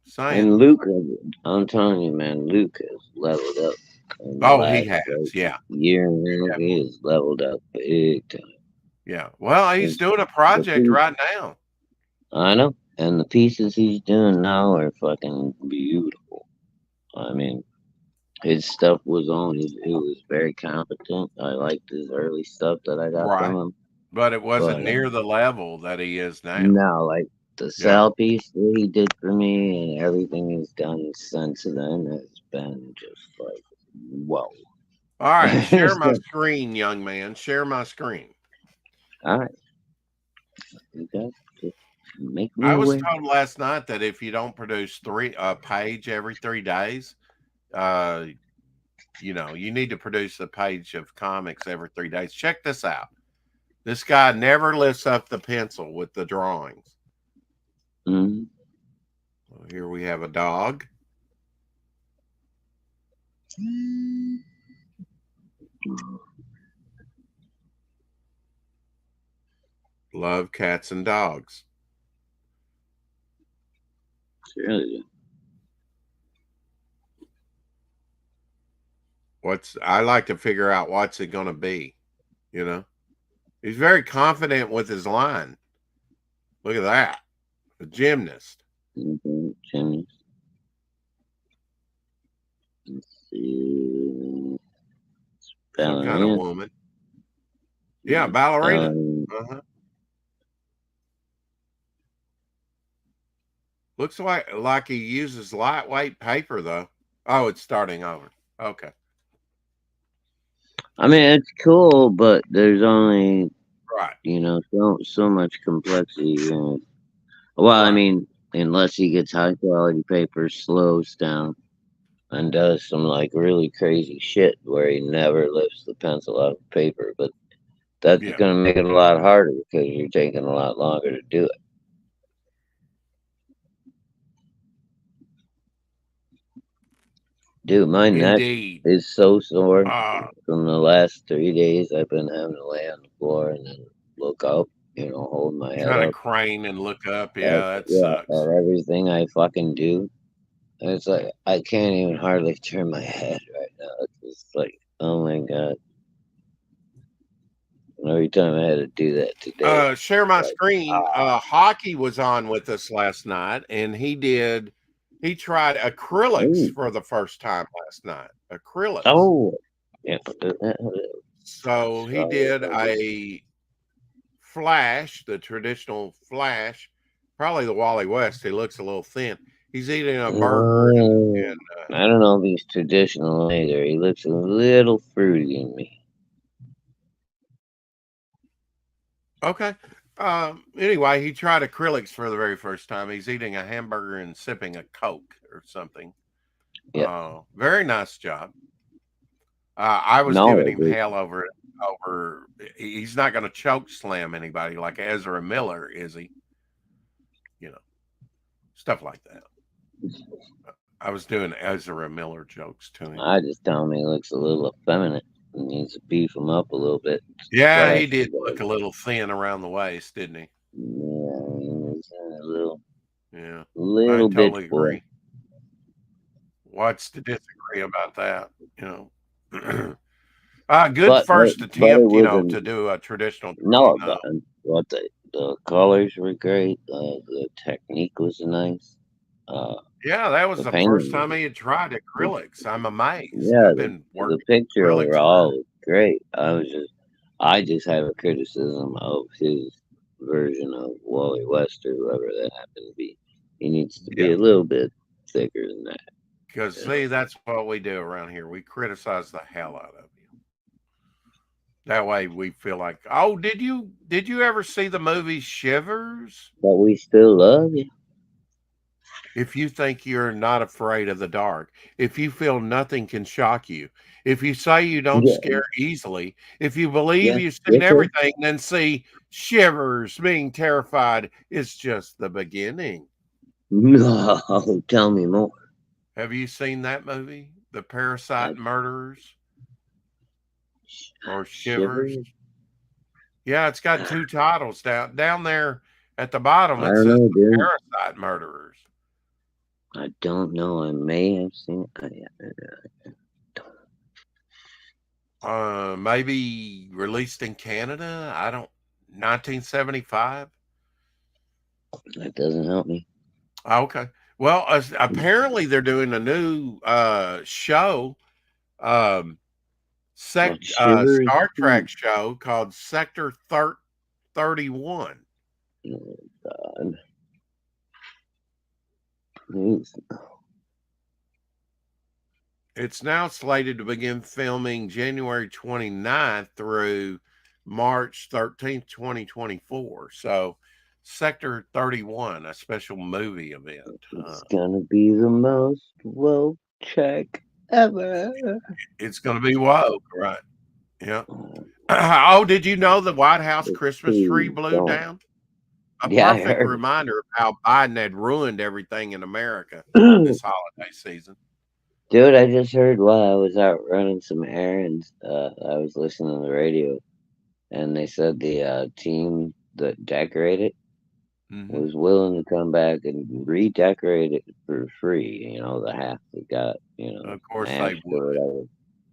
Saying. and Luke, I'm telling you, man, Luke has leveled up in the Oh, he last has. Yeah. year and a half. Yeah. He has leveled up big time. Yeah. Well, he's And doing a the project piece, right now. I know, and the pieces he's doing now are fucking beautiful. I mean, his stuff was on. It was very competent. I liked his early stuff that I got from Right. him. But it wasn't But near the level that he is now. no, like the Yeah. Sal piece that he did for me and everything he's done since then has been just like, whoa. All right. Share my So, screen, young man. Share my screen. all right, you guys just make me I was aware. told last night that if you don't produce a page every 3 days, uh, you need to produce a page of comics every 3 days. Check this out. This guy never lifts up the pencil with the drawings. Mm-hmm. Well, here we have a dog. Love cats and dogs. Really, I like to figure out what's it going to be, He's very confident with his line. Look at that. A gymnast. Jimmy. Let's see. Some kind of Ballerina. woman. Yeah, ballerina. Uh-huh. Looks like he uses lightweight paper, though. Oh, it's starting over. Okay. I mean, it's cool, but there's only Right. so much complexity in it. Well, I Right. mean, unless he gets high quality paper, slows down, and does some like really crazy shit where he never lifts the pencil out of paper, but that's Yeah. gonna make it a lot harder because you're taking a lot longer to do it. Dude, my neck Indeed. is so sore Uh, from the last 3 days. I've been having to lay on the floor and then look up, hold my head kind of up crane and look up. at, Yeah, that yeah, sucks. at everything I fucking do. And it's like I can't even hardly turn my head right now. It's just like, oh my god. Every time I had to do that today, Share my like, screen. Hockey was on with us last night, and he tried acrylics ooh, for the first time last night. Acrylics. oh, yeah, So he did a flash, the traditional flash, probably the Wally West. He looks a little thin. He's eating a burger and I don't know if he's traditional either. He looks a little fruity in me. okay. Anyway, he tried acrylics for the very first time. He's eating a hamburger and sipping a Coke or something. Yeah. Very nice job. I was No, giving him hell over. He's not going to choke slam anybody like Ezra Miller, is he? Stuff like that. I was doing Ezra Miller jokes to him. I just tell him he looks a little effeminate and needs to beef him up a little bit. Yeah, he did look a little thin around the waist, didn't he? Yeah, he's a little Yeah, I little bit totally full. agree. What's to disagree about that? Good But first it attempt, was to do a traditional no, drawing, though. but The colors were great. The technique was nice. Uh, Yeah, that was the the first painting, time he had tried acrylics. I'm amazed. yeah, I've been the working picture acrylics overall for was great. I just have a criticism of his version of Wally West or whoever that happened to be. He needs to be yeah. a little bit thicker than that. Because You know? see, that's what we do around here. We criticize the hell out of you. That way we feel like, oh, did you ever see the movie Shivers? But we still love you. If you think you're not afraid of the dark, if you feel nothing can shock you, if you say you don't Yeah, scare easily, if you believe yeah, you've seen yes, sir. everything, then see Shivers being terrified is just the beginning. No, tell me more. Have you seen that movie, The Parasite I Murderers or Shivers? shiver. Yeah, it's got two titles down there at the bottom. I It don't says know, The dude. Parasite Murderers. I don't know. I may have seen. Maybe released in Canada. I don't. 1975. That doesn't help me. Okay. Well, apparently they're doing a new show, um, What shivers? Star Trek show called Sector 31. Oh, God. Please. It's now slated to begin filming January 29th through March 13th, 2024. So, Sector 31, a special movie event. It's gonna be the most woke check ever. It's going to be woke, right? Yeah. Oh, did you know the White House Christmas tree Please blew don't. down? A Yeah, I perfect heard. reminder of how Biden had ruined everything in America this holiday season. Dude, I just heard while I was out running some errands. I was listening to the radio, and they said the team that decorated Hmm. was willing to come back and redecorate it for free. You know, the half that got Of course they mashed would. or whatever.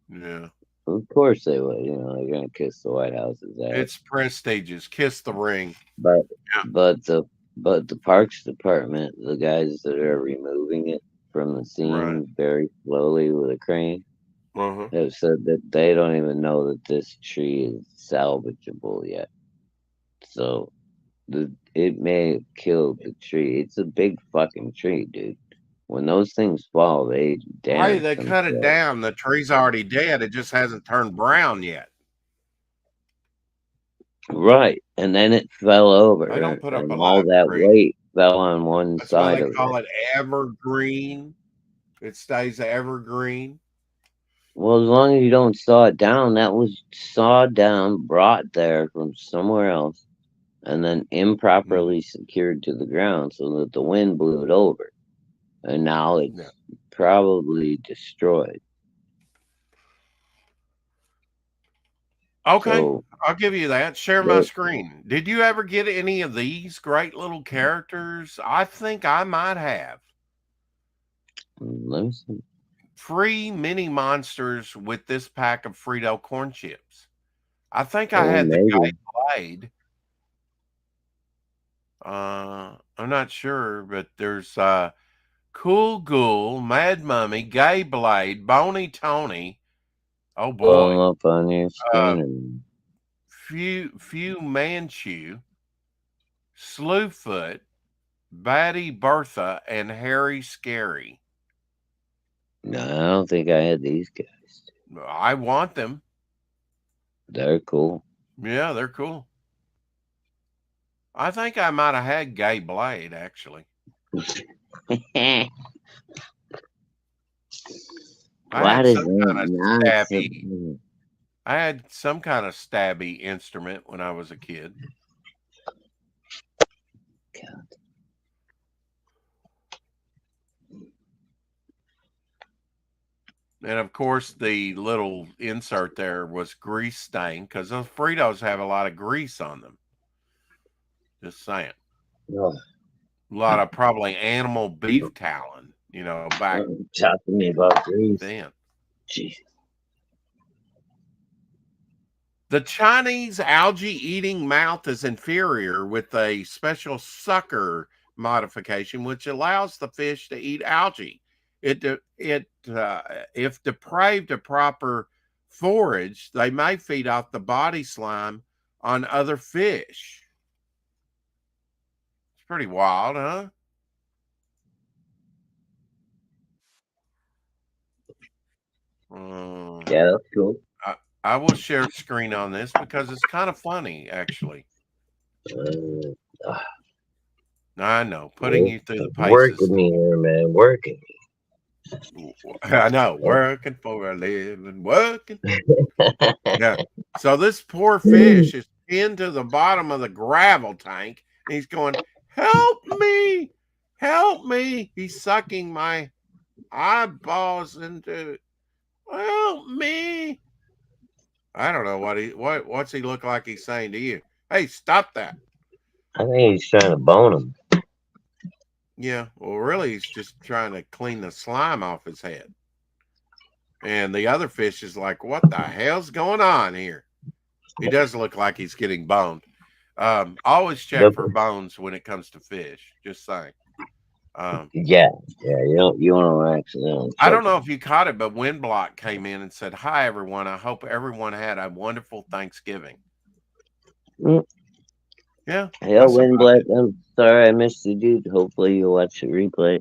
Yeah. Of course they would. You know, they're gonna kiss the White House's ass. It's prestigious. Kiss the ring. But Yeah. but the but the Parks Department, the guys that are removing it from the Right. scene very slowly with a crane, Uh-huh. have said that they don't even know that this tree is salvageable yet. So it may have killed the tree. It's a big fucking tree, dude. When those things fall, they Hey, damage they cut it themselves. down. The tree's already dead. It just hasn't turned brown yet. Right. And then it fell They don't over, put up a and all live that tree. weight fell on one That's why side they of it. call it evergreen. It stays evergreen. Well, as long as you don't saw it down, that was sawed down, brought there from somewhere else, and then Mm, improperly secured to the ground so that the wind blew it over. And now yeah. it's probably destroyed. Okay, So, I'll give you that. Share my but screen. Did you ever get any of these great little characters? I think I might have. let me see. Free mini monsters with this pack of Frito corn chips. I think I Oh, had the guy maybe. Blade. I'm not sure, but there's Cool Ghoul, Mad Mummy, Gay Blade, Bony Tony. Oh Blow boy. them up on your Uh, screen. And Few Manchu, Slewfoot, Batty Bertha, and Harry Scary. no, I don't think I had these guys. I want them. They're cool. Yeah, they're cool. I think I might have had Gay Blade actually. I Why had does some that kind of not stabby. submit? I had some kind of stabby instrument when I was a kid. And of course, the little insert there was grease stain because those Fritos have a lot of grease on them. Just saying. Oh, A lot of probably animal beef talon, back talk to me about grease. then. Jeez. The Chinese algae-eating mouth is inferior with a special sucker modification, which allows the fish to eat algae. If deprived of proper forage, they may feed off the body slime on other fish. It's pretty wild, huh? Yeah, that's cool. I will share screen on this because it's kind of funny, actually. Uh, I know, putting you through the work paces. with me here, man. Working. I know, working for a living, working. Yeah. So this poor fish is pinned to the bottom of the gravel tank, and he's going, "Help me! Help me!" He's sucking my eyeballs into. Help me! I don't know what's he look like he's saying to you. Hey, stop that. I think he's trying to bone him. Yeah, well, really, he's just trying to clean the slime off his head. And the other fish is like, what the hell's going on here? He does look like he's getting boned. Always check for bones when it comes to fish. Just saying. Yeah, you don't accidentally. I don't know if you caught it, but Windblock came in and said, "Hi, everyone. I hope everyone had a wonderful Thanksgiving." Mm. Yeah. Hey, Windblock. I'm sorry I missed you, dude. Hopefully you'll watch the replay.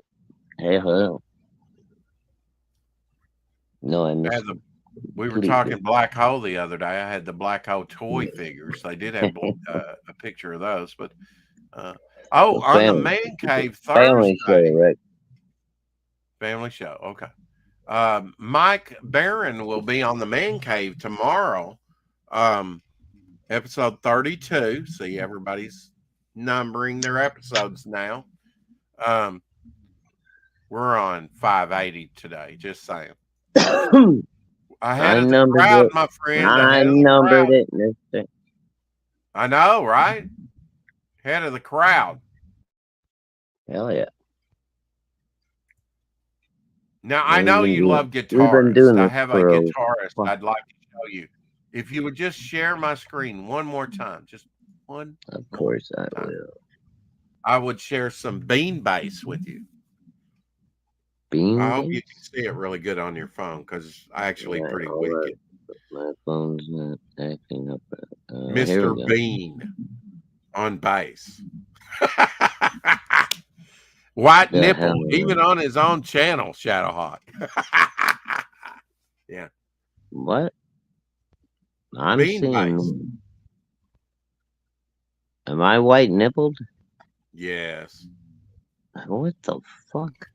Hey, hello. No, I missed you. We were talking Black Hole the other day. I had the Black Hole toy figures. They did have a picture of those, but on the Man Cave Thursday. Family show, right? Family show. Okay. Mike Barron will be on the Man Cave tomorrow. Episode 32. See, everybody's numbering their episodes now. We're on 580 today. Just saying. Ahead of the crowd, my friend. I numbered it, mister. I know, right? Head of the crowd. Hell yeah. Now, I know you love guitarists. I have a guitarist I'd like to show you. If you would just share my screen one more time. Just one. Of course I will. I would share some bean bass with you. Bean I bass? hope you can see it really good on your phone because I actually pretty wicked. My phone's not acting up. Mr. Bean on bass. White nipple, even on his own channel, Shadowhawk. Yeah. What? I'm Bean seeing. bass. Am I white nippled? Yes. What the fuck?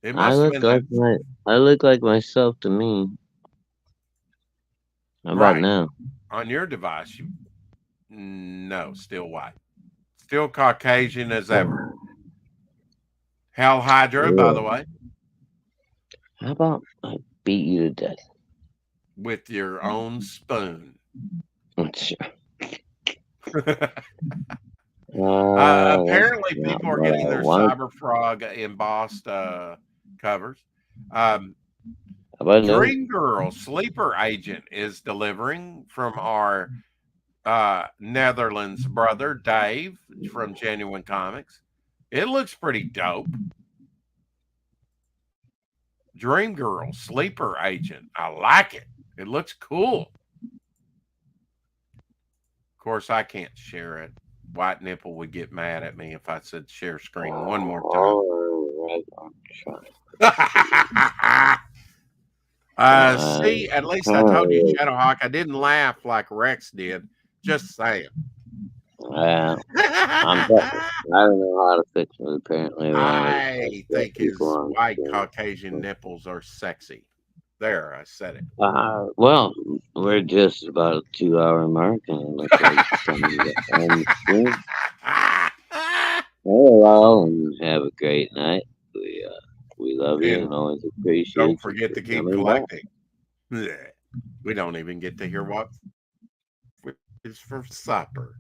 It must have been I look like myself to me. How about now? On your device, no, still white. Still Caucasian as ever. Hell Hydra, by the way. How about I beat you to death? With your own spoon. Apparently, people are getting their Cyberfrog embossed covers. Dream Girl Sleeper Agent is delivering from our Netherlands brother Dave from Genuine Comics. It looks pretty dope. Dream Girl Sleeper Agent. I like it. It looks cool. Of course, I can't share it. White Nipple would get mad at me if I said share screen one more time. See, at least I told you, Shadowhawk, I didn't laugh like Rex did. Just saying. I don't know how to fix it, apparently. I think his white Caucasian nipples are sexy. There, I said it. Well, we're just about a 2-hour mark, and it looks like something on the screen. Hello, and have a great night. We love you and always appreciate. Don't forget to keep collecting. We don't even get to hear what is for supper.